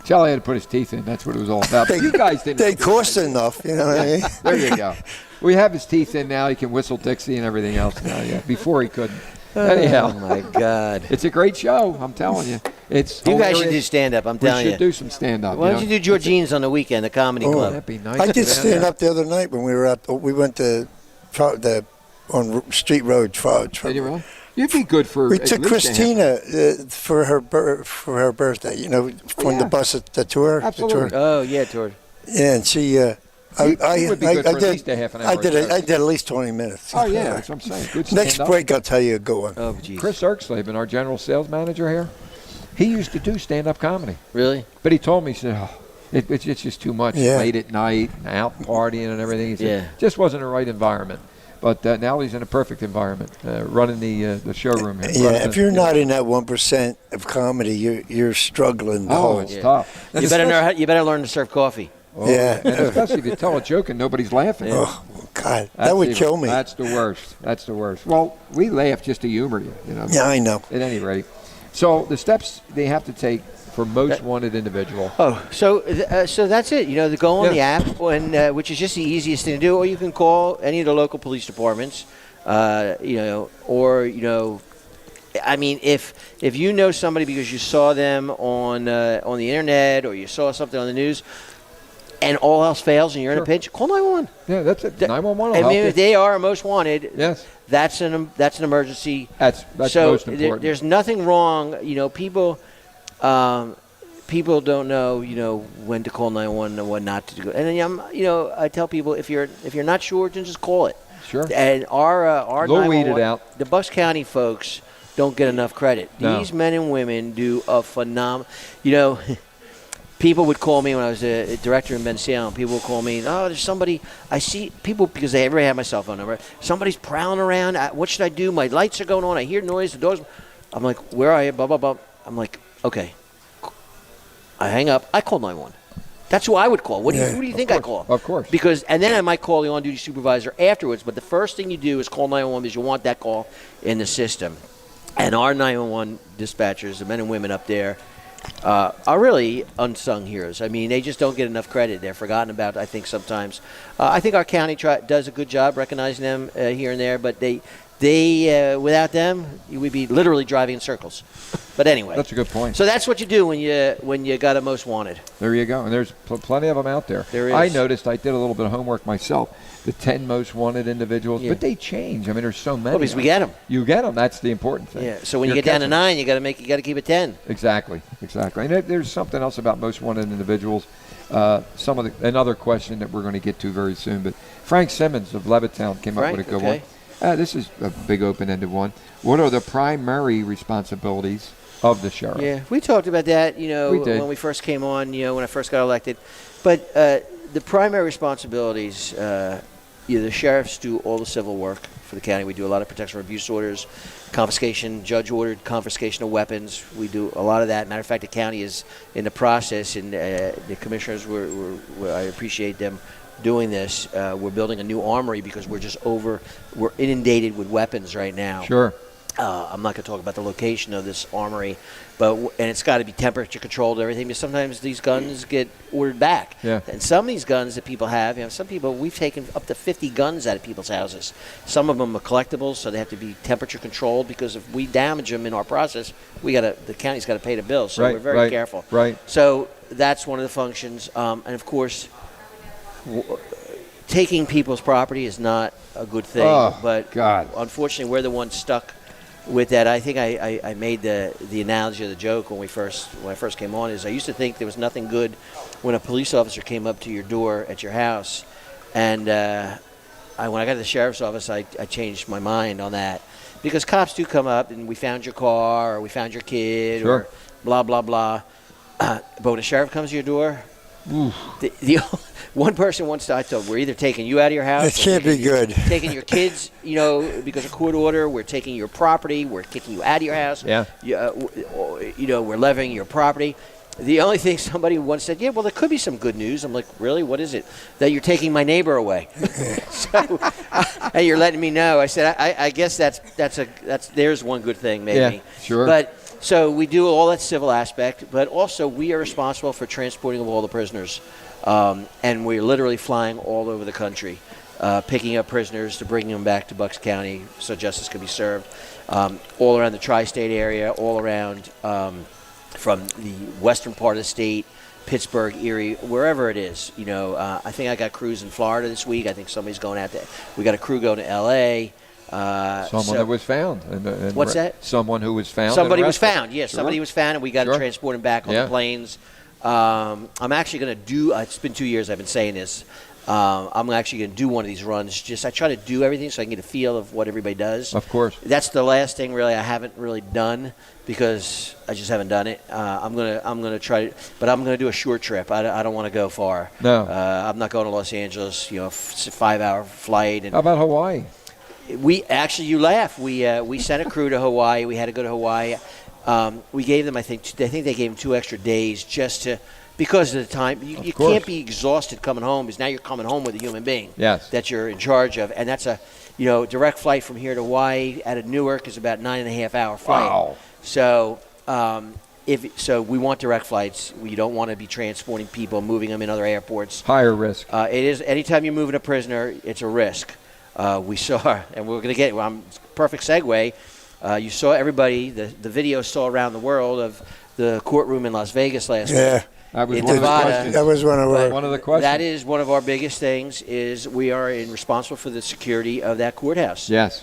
Charlie had to put his teeth in. That's what it was all about. But you guys didn't.
They cost enough, you know what I mean?
There you go. We have his teeth in now. He can whistle Dixie and everything else now. Yeah, before he couldn't. Anyhow,
oh my God,
it's a great show. I'm telling you, it's.
You guys should do stand up. I'm telling you.
We should do some stand up.
Why don't you do Georgine's on the weekend, the comedy club?
That'd be nice.
I did stand up the other night when we were out. We went to on Street Road.
Did you really? You'd be good for.
We took Christina for her birthday. You know, from the bus at the tour.
Absolutely.
The tour.
Oh yeah, tour.
Yeah, and she.
I would be good for at least a half an hour.
I did at least 20 minutes.
Oh yeah, that's what I'm saying. Good
Next break, I'll tell you a good one.
Oh geez.
Chris Erksleben, our general sales manager here, he used to do stand-up comedy.
Really?
But he told me, he said, it's just too much late at night, out partying and everything. He said, just wasn't the right environment. But now he's in a perfect environment, running the showroom here.
Yeah, if you're not in that 1% of comedy, you're struggling.
It's tough.
You better learn to serve coffee.
Oh, yeah, and especially if you tell a joke and nobody's laughing.
Oh God, that would kill me.
That's the worst. Well, we laugh just to humor you, you know.
Yeah, I know.
At any rate, so the steps they have to take for most wanted individual.
Oh, so that's it. You know, go on the app, which is just the easiest thing to do, or you can call any of the local police departments. You know, or you know. I mean, if you know somebody because you saw them on the internet or you saw something on the news, and all else fails and you're in a pinch, call 911.
Yeah, that's it. 911.
I mean, if they are most wanted,
yes,
that's an emergency.
That's
so
most important.
There's nothing wrong. You know, people don't know. You know, when to call 911 and when not to do. And then I tell people if you're not sure, then just call it.
Sure.
And our
they'll weed it out.
The Bucks County folks don't get enough credit.
No.
These men and women do a phenomenal. You know. People would call me when I was a director in Ben Salem. People would call me, there's somebody. I see people, because they everybody had my cell phone number. Somebody's prowling around. What should I do? My lights are going on. I hear noise. The doors. I'm like, where are you? Blah, blah, blah. I'm like, okay. I hang up. I call 911. That's who I would call. Who do you think I call?
Of course.
And then I might call the on-duty supervisor afterwards. But the first thing you do is call 911 because you want that call in the system. And our 911 dispatchers, the men and women up there, are really unsung heroes. I mean, they just don't get enough credit. They're forgotten about, I think, sometimes. I think our county does a good job recognizing them here and there, but they without them, we'd be literally driving in circles. But anyway.
That's a good point.
So that's what you do when you got a most wanted.
There you go. And there's plenty of them out there.
There is.
I noticed, I did a little bit of homework myself, the 10 most wanted individuals, but they change. I mean, there's so many.
Well, because we get them.
You get them. That's the important thing.
Yeah. So when you get down to 9, you got to keep it 10.
Exactly. And there's something else about most wanted individuals. Another question that we're going to get to very soon. But Frank Simmons of Levittown came up with a good one. This is a big open-ended one. What are the primary responsibilities of the sheriff?
Yeah, we talked about that. When we first came on. When I first got elected, but the primary responsibilities. The sheriffs do all the civil work for the county. We do a lot of protection of abuse orders, confiscation, judge-ordered confiscation of weapons. We do a lot of that. Matter of fact, the county is in the process, and the commissioners, I appreciate them doing this. We're building a new armory because we're inundated with weapons right now.
Sure.
I'm not going to talk about the location of this armory, and it's got to be temperature controlled and everything, because sometimes these guns get ordered back.
Yeah.
And some of these guns that people have, some people, we've taken up to 50 guns out of people's houses. Some of them are collectibles, so they have to be temperature controlled, because if we damage them in our process, the county's got to pay the bill. So we're very careful.
Right.
So that's one of the functions. And of course, taking people's property is not a good thing. But unfortunately, we're the ones stuck with that. I think I made the analogy of the joke when I first came on, is I used to think there was nothing good when a police officer came up to your door at your house, and when I got to the sheriff's office, I changed my mind on that, because cops do come up and we found your car or we found your kid or blah blah blah, but when a sheriff comes to your door, One person once I told, we're either taking you out of your house.
It can't be good.
Taking your kids, because of court order. We're taking your property. We're kicking you out of your house.
Yeah.
We're levying your property. The only thing somebody once said, yeah, well, there could be some good news. I'm like, really? What is it? That you're taking my neighbor away. So, and you're letting me know. I said, I guess there's one good thing, maybe.
Yeah, sure.
But so we do all that civil aspect, but also we are responsible for transporting of all the prisoners. And we're literally flying all over the country, picking up prisoners to bring them back to Bucks County so justice can be served. All around the tri-state area, all around from the western part of the state, Pittsburgh, Erie, wherever it is. I think I got crews in Florida this week. I think somebody's going out there. We got a crew going to L.A.
Someone that was found. And
what's that?
Someone who was found.
Somebody was found. Yes,
Sure.
somebody was found, and we got to transport him back on the planes. I'm actually going to do. It's been 2 years I've been saying this. I'm actually going to do one of these runs. I try to do everything so I can get a feel of what everybody does.
Of course.
That's the last thing really I haven't really done because I just haven't done it. I'm gonna try, but I'm gonna do a short trip. I don't want to go far.
No.
I'm not going to Los Angeles. It's a 5-hour flight. And
how about Hawaii?
You laugh. We sent a crew to Hawaii. We had to go to Hawaii. We gave them, I think they gave them 2 extra days just to. Because of the time, you can't be exhausted coming home because now you're coming home with a human being that you're in charge of. And that's a, direct flight from here to Hawaii out of Newark is about 9.5 hour flight.
Wow.
So we want direct flights. We don't want to be transporting people, moving them in other airports.
Higher risk.
It is. Anytime you're moving a prisoner, it's a risk. We saw, and we're going to get, perfect segue. You saw everybody, the video saw around the world of the courtroom in Las Vegas last week.
That was
in
one
Nevada.
of the questions.
That was one of
the questions.
That is one of our biggest things. Is we are responsible for the security of that courthouse.
Yes.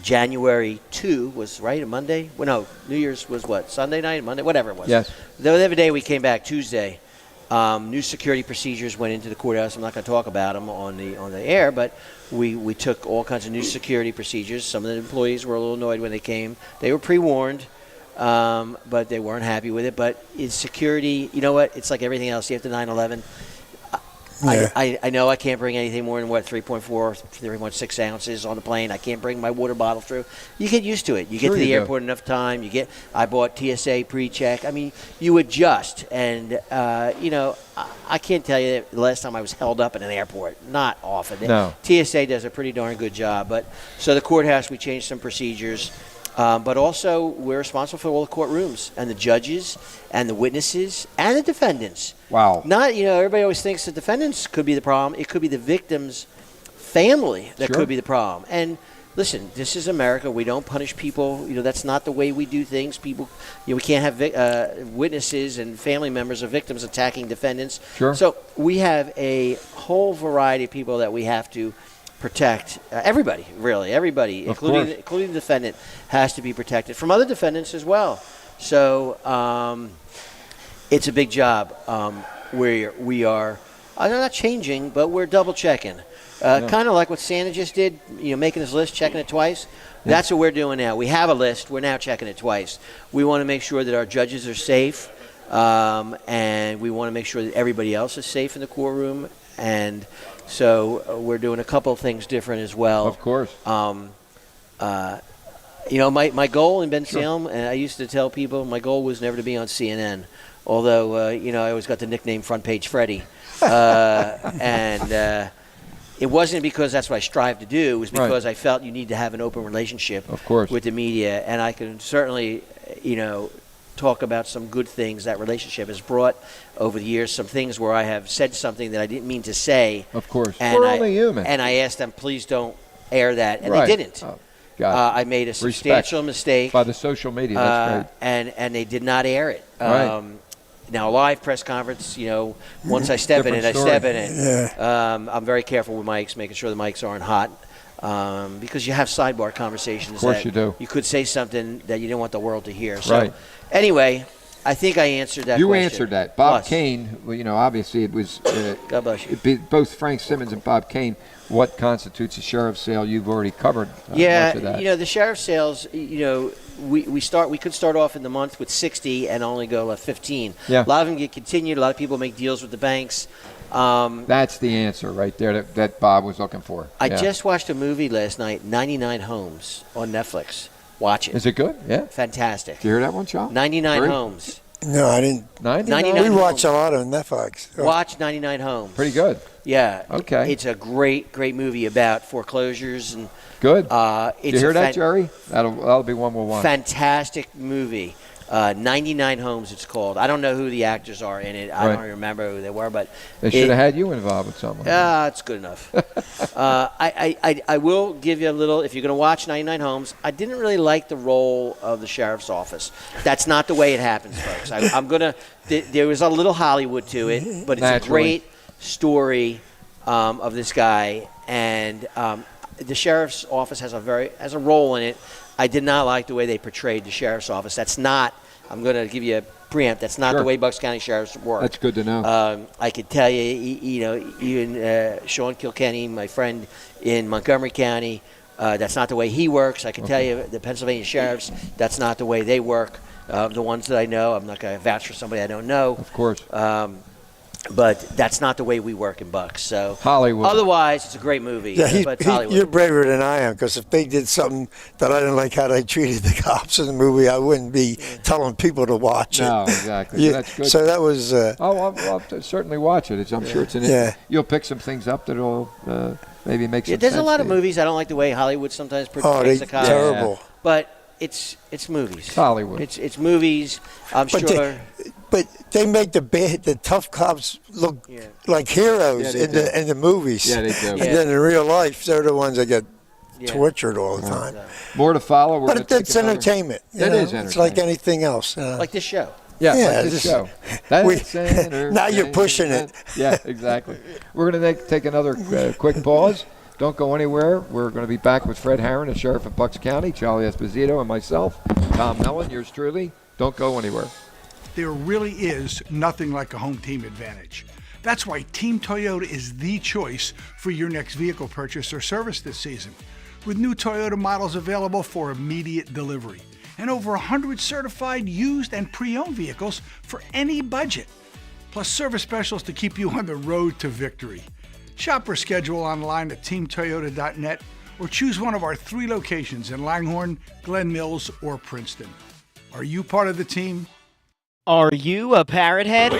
January 2 was right a Monday. Well, no, New Year's was what? Sunday night, Monday, whatever it was.
Yes.
The other day we came back Tuesday. New security procedures went into the courthouse. I'm not going to talk about them on the air, but we took all kinds of new security procedures. Some of the employees were a little annoyed when they came. They were pre-warned. But they weren't happy with it. But it's security. You know what? It's like everything else. You have to 9/11. I know I can't bring anything more than 3.4, 3.6 ounces on the plane. I can't bring my water bottle through. You get used to it. You get to the airport enough time. I bought TSA pre-check. I mean, you adjust. And I can't tell you the last time I was held up in an airport. Not often.
No.
TSA does a pretty darn good job. But so the courthouse, we changed some procedures. But also, we're responsible for all the courtrooms and the judges and the witnesses and the defendants.
Wow.
Not, everybody always thinks the defendants could be the problem. It could be the victim's family that could be the problem. And listen, this is America. We don't punish people. That's not the way we do things. People, we can't have witnesses and family members of victims attacking defendants.
Sure.
So we have a whole variety of people that we have to protect. Everybody, really, everybody, including the defendant, has to be protected from other defendants as well. So it's a big job. We are not changing, but we're double checking. Kind of like what Santa just did, making his list, checking it twice. That's what we're doing now. We have a list. We're now checking it twice. We want to make sure that our judges are safe, and we want to make sure that everybody else is safe in the courtroom. And so we're doing a couple of things different as well.
Of course.
My goal in Ben Salem, and I used to tell people, my goal was never to be on CNN. Although, I always got the nickname Front Page Freddy. And it wasn't because that's what I strive to do. It was because I felt you need to have an open relationship with the media. And I can certainly, talk about some good things that relationship has brought over the years, some things where I have said something that I didn't mean to say.
Of course.
And
We're only human.
And I asked them, please don't air that. And they didn't.
Oh,
I made a substantial mistake.
By the social media, that's great.
And they did not air it. Now, a live press conference, once I step in it, I step in it.
Yeah.
I'm very careful with mics, making sure the mics aren't hot. Because you have sidebar conversations.
Of course you do.
You could say something that you didn't want the world to hear. So, anyway, I think I answered that question.
You answered that. Bob Kane, obviously it was
God bless you.
Both Frank Simmons and Bob Kane. What constitutes a sheriff's sale? You've already covered much of that.
The sheriff's sales, we could start off in the month with 60 and only go 15.
Yeah.
A lot of them get continued. A lot of people make deals with the banks.
That's the answer right there that Bob was looking for.
I just watched a movie last night, 99 Homes on Netflix. Watch it.
Is it good? Yeah.
Fantastic.
Did you hear that one, Sean?
99 Homes.
No, I didn't.
99
We watch a lot on Netflix.
Watch 99 Homes.
Pretty good.
Yeah.
Okay.
It's a great movie about foreclosures and.
Good.
It's
Did you hear that, Jerry? That'll be one we'll watch.
Fantastic movie. 99 Homes, it's called. I don't know who the actors are in it. I don't remember who they were, but
they should have had you involved with someone.
It's good enough. I will give you a little. If you're going to watch 99 Homes, I didn't really like the role of the sheriff's office. That's not the way it happens, folks. I'm gonna. There was a little Hollywood to it, but it's a great story of this guy, and the sheriff's office has a role in it. I did not like the way they portrayed the sheriff's office. That's not, I'm going to give you a preempt, that's not the way Bucks County sheriffs work.
That's good to know.
I could tell you, even Sean Kilkenny, my friend in Montgomery County, that's not the way he works. I can tell you the Pennsylvania sheriffs, that's not the way they work. The ones that I know, I'm not going to vouch for somebody I don't know.
Of course.
But that's not the way we work in Bucks. So
Hollywood.
Otherwise, it's a great movie.
Yeah,
but Hollywood.
You're braver than I am, because if they did something that I didn't like how they treated the cops in the movie, I wouldn't be telling people to watch it.
No, exactly. That's good.
So that was.
I'll certainly watch it. I'm sure it's an. Yeah. You'll pick some things up that'll maybe make some sense.
There's a lot of movies I don't like the way Hollywood sometimes portrays the cops.
Terrible.
But it's movies.
It's Hollywood.
It's movies. I'm sure.
But they make the tough cops look like heroes in the movies.
Yeah, they do.
And then in real life, they're the ones that get tortured all the time.
More to follow.
But it's entertainment.
It is entertainment.
It's like anything else.
Like this show.
Yeah, like this show.
Now you're pushing it.
Yeah, exactly. We're going to take another quick pause. Don't go anywhere. We're going to be back with Fred Harran, the sheriff of Bucks County, Charlie Esposito, and myself, Tom Mellon, yours truly. Don't go anywhere.
There really is nothing like a home team advantage. That's why Team Toyota is the choice for your next vehicle purchase or service this season. With new Toyota models available for immediate delivery and over 100 certified used and pre-owned vehicles for any budget. Plus service specials to keep you on the road to victory. Shop or schedule online at teamtoyota.net or choose one of our 3 locations in Langhorne, Glen Mills, or Princeton. Are you part of the team?
Are you a parrot head?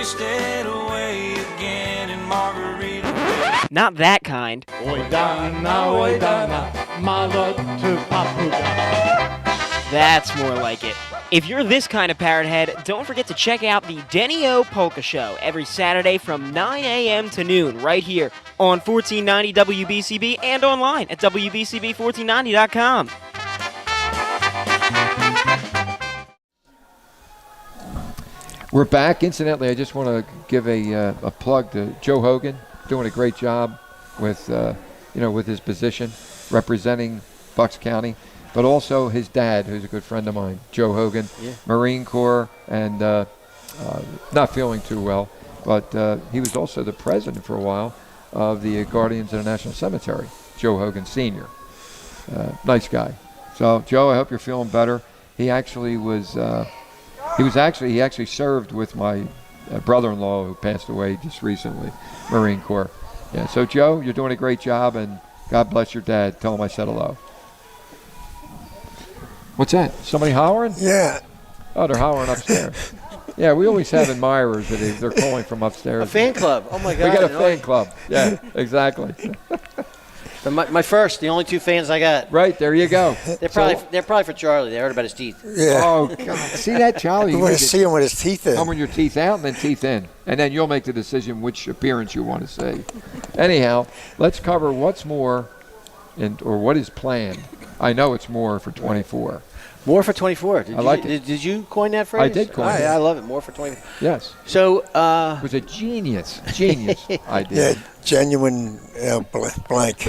Not that kind. That's more like it. If you're this kind of parrot head, don't forget to check out the Denny-O Polka Show every Saturday from 9 a.m. to noon right here on 1490 WBCB and online at WBCB1490.com.
We're back. Incidentally, I just want to give a plug to Joe Hogan, doing a great job with with his position representing Bucks County, but also his dad, who's a good friend of mine, Joe Hogan, Marine Corps, and not feeling too well, but he was also the president for a while of the Guardians of the National Cemetery, Joe Hogan Sr. Nice guy. So, Joe, I hope you're feeling better. He actually was. He actually served with my brother-in-law who passed away just recently, Marine Corps. Yeah. So, Joe, you're doing a great job, and God bless your dad. Tell him I said hello. What's that? Somebody hollering?
Yeah.
Oh, they're hollering upstairs. Yeah, we always have admirers that they're calling from upstairs.
A fan club. Oh, my God.
We got a fan club. Yeah, exactly.
My first, the only 2 fans I got.
Right, there you go.
They're probably for Charlie. They heard about his teeth.
Yeah.
Oh, God. See that, Charlie?
You want to see him with his teeth in.
Come with your teeth out and then teeth in. And then you'll make the decision which appearance you want to see. Anyhow, let's cover what's more or what is planned. I know it's more for 24.
More for 24. Did you coin that phrase?
I did coin it.
I love it. More for 24.
Yes.
So
it was a genius idea.
Yeah, genuine blank.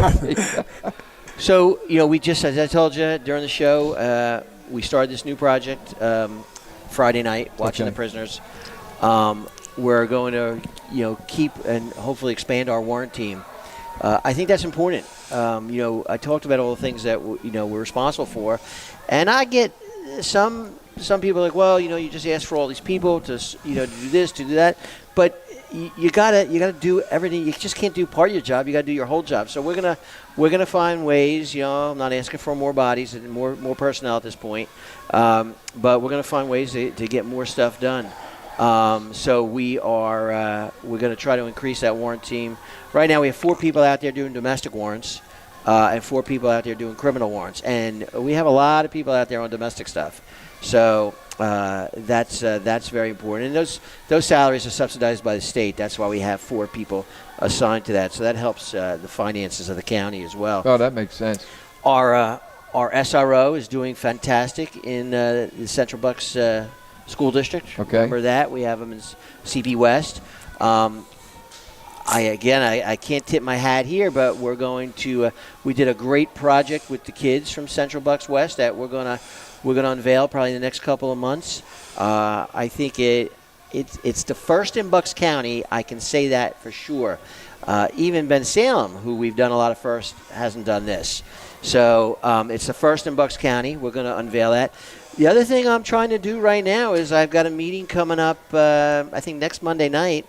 So, we just, as I told you during the show, we started this new project Friday night, watching the prisoners. We're going to, keep and hopefully expand our warrant team. I think that's important. I talked about all the things that, we're responsible for. And I get some people like, well, you just ask for all these people to, to do this, to do that. but you gotta do everything. You just can't do part of your job. You gotta do your whole job. So we're gonna find ways. I'm not asking for more bodies and more personnel at this point, but we're gonna find ways to get more stuff done. So we're gonna try to increase that warrant team. Right now we have 4 people out there doing domestic warrants, and 4 people out there doing criminal warrants, and we have a lot of people out there on domestic stuff. So that's very important. And those salaries are subsidized by the state. That's why we have 4 people assigned to that. So that helps the finances of the county as well.
Oh, that makes sense.
Our SRO is doing fantastic in the Central Bucks School District.
Okay.
Remember that? We have them in CP West. I can't tip my hat here, but we're going to. We did a great project with the kids from Central Bucks West that we're gonna unveil probably in the next couple of months. I think it's the first in Bucks County. I can say that for sure. Even Ben Salem, who we've done a lot of first, hasn't done this. So it's the first in Bucks County. We're going to unveil that. The other thing I'm trying to do right now is I've got a meeting coming up, I think next Monday night,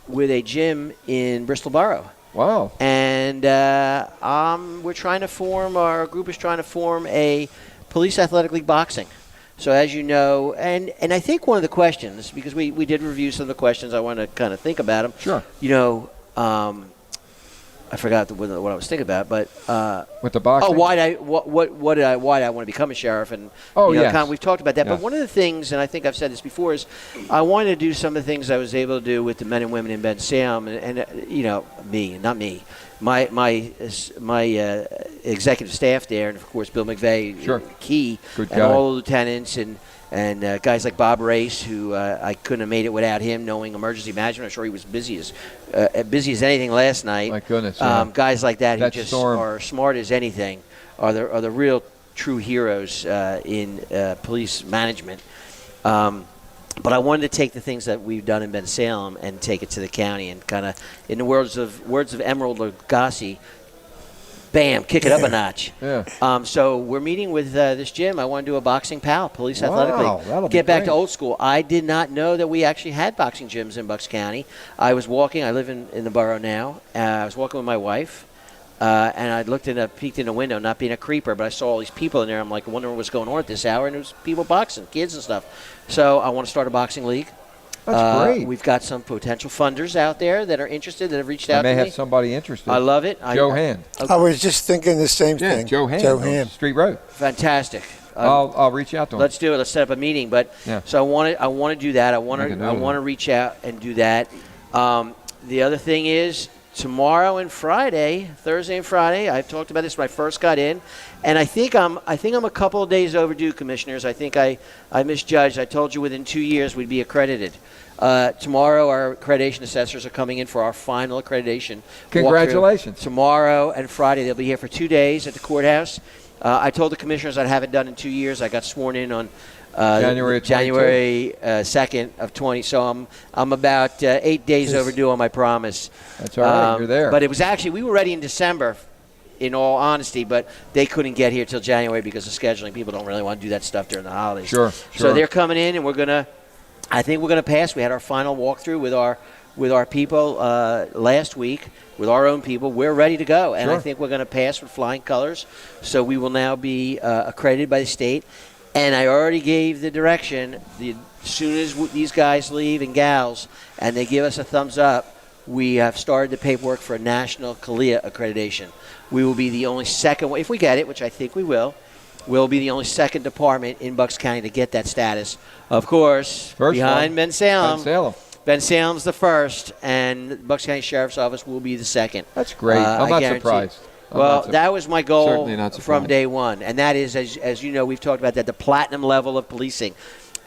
with a gym in Bristol Borough.
Wow.
And our group is trying to form a police athletic league boxing. So as you know, and I think one of the questions, because we did review some of the questions, I want to kind of think about them.
Sure.
I forgot what I was thinking about, but
with the boxing.
Oh, why did I want to become a sheriff? And
yes.
We've talked about that.
Yeah.
But one of the things, and I think I've said this before, is I wanted to do some of the things I was able to do with the men and women in Ben Salem, and my executive staff there, and of course Bill McVeigh,
sure.
Key,
Good
and
guy.
all the lieutenants and guys like Bob Race, who I couldn't have made it without him, knowing emergency management. I'm sure he was busy as anything last night.
My goodness. Yeah.
Guys like that who
That
just
storm.
are smart as anything are the real true heroes in police management. But I wanted to take the things that we've done in Ben Salem and take it to the county and kind of, in the words of Emerald Lagasse, bam, kick it up a notch.
Yeah.
So we're meeting with this gym. I want to do a boxing pal, police athletic league.
That'll be
Get back
great.
to old school. I did not know that we actually had boxing gyms in Bucks County. I was walking. I live in the borough now. I was walking with my wife, and I peeked in the window, not being a creeper, but I saw all these people in there. I'm like, wondering what's going on at this hour, and there was people boxing, kids and stuff. So I want to start a boxing league.
That's great.
We've got some potential funders out there that are interested, that have reached out
I
to
may
me.
have somebody interested.
I love it.
Joe Hand.
I was just thinking the same
Yeah,
thing.
Joe Hand.
Joe
on
Hand.
Street Road.
Fantastic.
I'll reach out to him.
Let's do it. Let's set up a meeting. But
Yeah.
so I want to do that. I want
Make a note of
to
that.
reach out and do that. The other thing is tomorrow and Thursday and Friday. I've talked about this when I first got in, and I think I'm a couple of days overdue, commissioners. I think I misjudged. I told you within 2 years we'd be accredited. Tomorrow, our accreditation assessors are coming in for our final accreditation.
Congratulations.
walkthrough. Tomorrow and Friday, they'll be here for 2 days at the courthouse. I told the commissioners I'd have it done in 2 years. I got sworn in on
January
2nd of 20. So I'm about 8 days overdue on my promise.
That's all right. You're there.
But it was actually, we were ready in December, in all honesty, but they couldn't get here till January because of scheduling. People don't really want to do that stuff during the holidays.
Sure.
So they're coming in, and I think we're gonna pass. We had our final walkthrough with our people last week, with our own people. We're ready to go, and I think we're gonna pass with flying colors. So we will now be accredited by the state. And I already gave the direction. As soon as these guys leave and gals, and they give us a thumbs up, we have started the paperwork for a national CALIA accreditation. We will be the only second, if we get it, which I think we will, we'll be the only second department in Bucks County to get that status. Of course, behind Ben Salem. Ben Salem's the first, and Bucks County Sheriff's Office will be the second.
That's great. I'm not surprised.
That was my goal
Certainly not
from
surprised.
day one, and that is, as you know, we've talked about that, the platinum level of policing.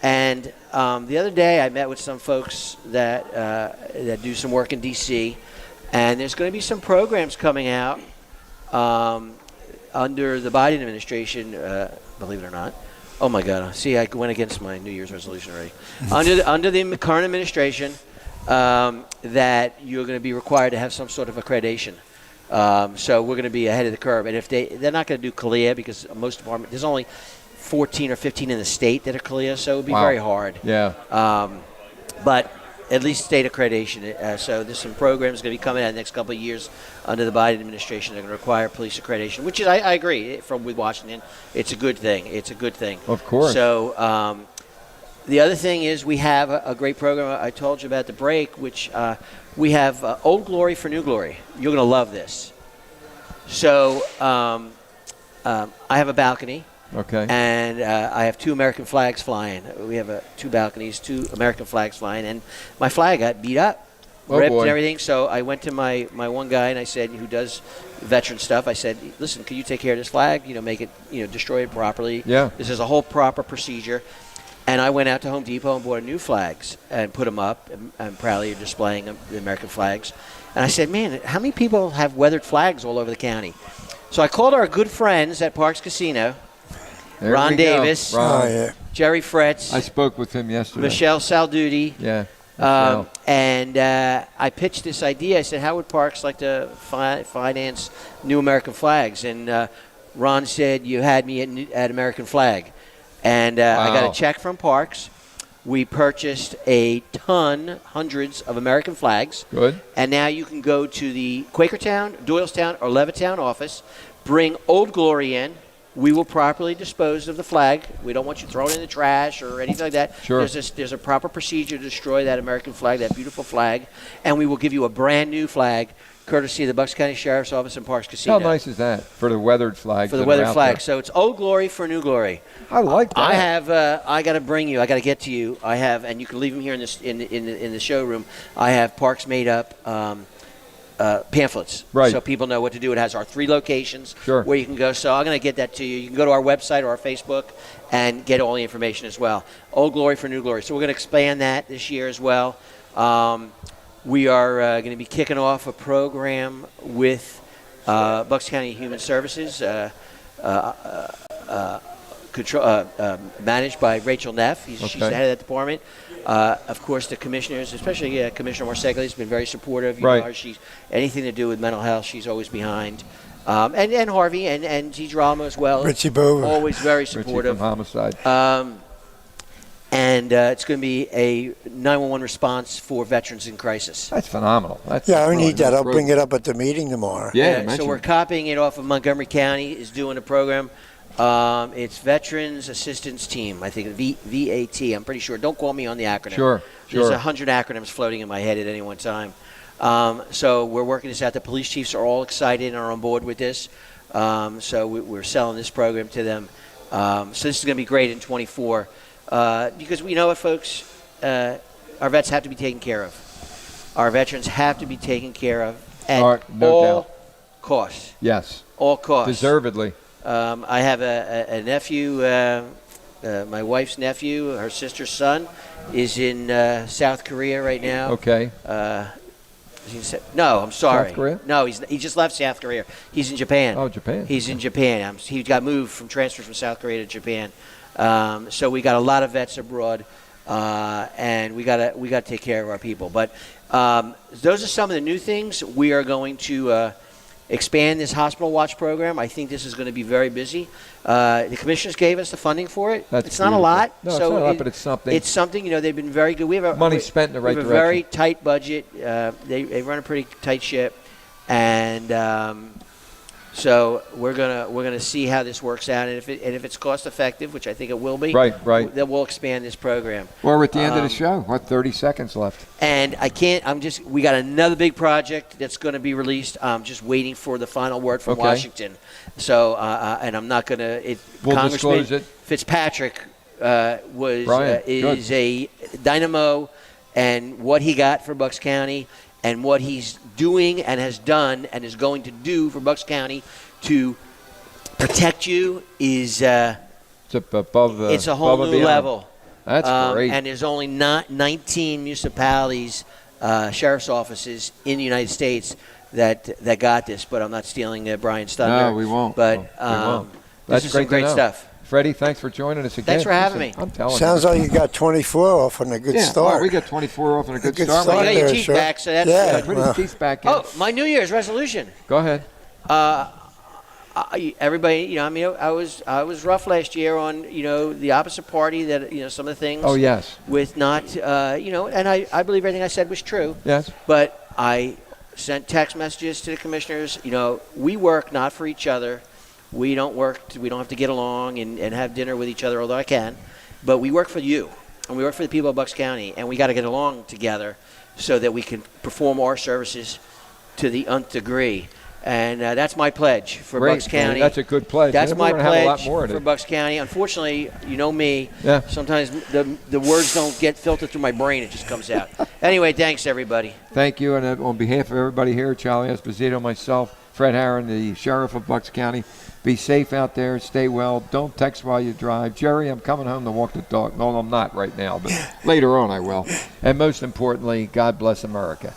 And the other day, I met with some folks that do some work in D.C., and there's going to be some programs coming out under the Biden administration, believe it or not. Oh, my God. See, I went against my New Year's resolution already. under the current administration, that you're going to be required to have some sort of accreditation. So we're going to be ahead of the curve. And if they're not going to do CALIA, because most departments, there's only 14 or 15 in the state that are CALIA, so it would be very hard.
Yeah.
But at least state accreditation. So there's some programs going to be coming out in the next couple of years under the Biden administration that are going to require police accreditation, which is, I agree, with Washington, it's a good thing. It's a good thing.
Of course.
So the other thing is we have a great program. I told you about the break, which we have Old Glory for New Glory. You're going to love this. So I have a balcony.
Okay.
And I have 2 American flags flying. We have 2 balconies, 2 American flags flying, and my flag got beat up, ripped and everything. So I went to my one guy and I said, who does veteran stuff, I said, listen, can you take care of this flag? Make it, destroy it properly.
Yeah.
This is a whole proper procedure. And I went out to Home Depot and bought new flags and put them up. I'm proudly displaying the American flags. And I said, man, how many people have weathered flags all over the county? So I called our good friends at Parks Casino.
There
Ron Davis, Jerry Fretz.
I spoke with him yesterday.
Michelle Salduti.
Yeah.
And I pitched this idea. I said, how would Parks like to finance new American flags? And Ron said, you had me at American Flag. And I got a check from Parks. We purchased a ton, hundreds of American flags.
Good.
And now you can go to the Quakertown, Doylestown, or Levittown office, bring Old Glory in. We will properly dispose of the flag. We don't want you throwing it in the trash or anything like that.
Sure.
There's a proper procedure to destroy that American flag, that beautiful flag, and we will give you a brand new flag, courtesy of the Bucks County Sheriff's Office and Parks Casino.
How nice is that for the weathered flag?
For the weathered flag. So it's Old Glory for New Glory.
I like that.
I have. I got to bring you. I got to get to you. I have, and you can leave them here in the showroom. I have Parks made up. Pamphlets,
right?
So people know what to do. It has our 3 locations
sure.
where you can go. So I'm going to get that to you. You can go to our website or our Facebook and get all the information as well. Old Glory for New Glory. So we're going to expand that this year as well. We are going to be kicking off a program with Bucks County Human Services, managed by Rachel Neff. She's the head of that department. Of course, the commissioners, especially Commissioner Marseglia, has been very supportive. You know, she's anything to do with mental health, she's always behind. And Harvey and Girolamo as well.
Richie Bover.
Always very supportive.
Richie from Homicide.
And it's going to be a 911 response for veterans in crisis.
That's phenomenal.
I need that. I'll bring it up at the meeting tomorrow.
Yeah, so we're copying it off of Montgomery County is doing a program. It's Veterans Assistance Team, I think, VAT. I'm pretty sure. Don't quote me on the acronym.
Sure.
There's 100 acronyms floating in my head at any one time. So we're working this out. The police chiefs are all excited and are on board with this. So we're selling this program to them. So this is going to be great in 24 because we know it, folks. Our vets have to be taken care of. Our veterans have to be taken care of at all costs.
Yes.
All costs.
Deservedly.
I have a nephew, my wife's nephew, her sister's son, is in South Korea right now.
Okay.
No, I'm sorry.
South Korea?
No, he just left South Korea. He's in Japan.
Oh, Japan.
He's in Japan. He got transferred from South Korea to Japan. So we got a lot of vets abroad, and we gotta take care of our people. But those are some of the new things. We are going to expand this hospital watch program. I think this is going to be very busy. The commissioners gave us the funding for it.
It's
not a lot.
No, it's not a lot, but it's something.
It's something. They've been very good. We have
money spent in the right
direction.
We have
a very tight budget. They run a pretty tight ship, and so we're gonna see how this works out, and if it's cost effective, which I think it will be.
Right.
Then we'll expand this program.
Well, we're at the end of the show. What, 30 seconds left?
And we got another big project that's going to be released. I'm just waiting for the final word from Washington. So, and I'm not going to.
We'll
Congressman
disclose it.
Fitzpatrick is a dynamo, and what he got for Bucks County, and what he's doing and has done and is going to do for Bucks County to protect you is
it's a
whole new level.
That's great.
And there's only 19 municipalities, sheriff's offices in the United States that got this. But I'm not stealing Brian's thunder.
No, we won't.
But
we won't.
This is some great stuff.
Freddie, thanks for joining us again.
Thanks for having me.
I'm telling you.
Sounds like you got 24 off on a good start.
Well, we got 24 off on a good start.
Well, you got your teeth back, so that's
good. Put his teeth back in.
Oh, my New Year's resolution.
Go ahead.
everybody, I mean, I was rough last year on, the opposite party that, some of the things.
Oh, yes.
With not, and I believe everything I said was true.
Yes.
But I sent text messages to the commissioners. We work not for each other. We don't we don't have to get along and have dinner with each other, although I can. But we work for you, and we work for the people of Bucks County, and we got to get along together so that we can perform our services to the nth degree. And that's my pledge for Bucks County.
That's a good pledge.
That's my pledge
for
Bucks County. Unfortunately, you know me.
Yeah.
Sometimes the words don't get filtered through my brain. It just comes out. Anyway, thanks, everybody.
Thank you. And on behalf of everybody here, Charlie Esposito, myself, Fred Harran, the Sheriff of Bucks County, be safe out there. Stay well. Don't text while you drive. Jerry, I'm coming home to walk the dog. No, I'm not right now, but later on I will. And most importantly, God bless America.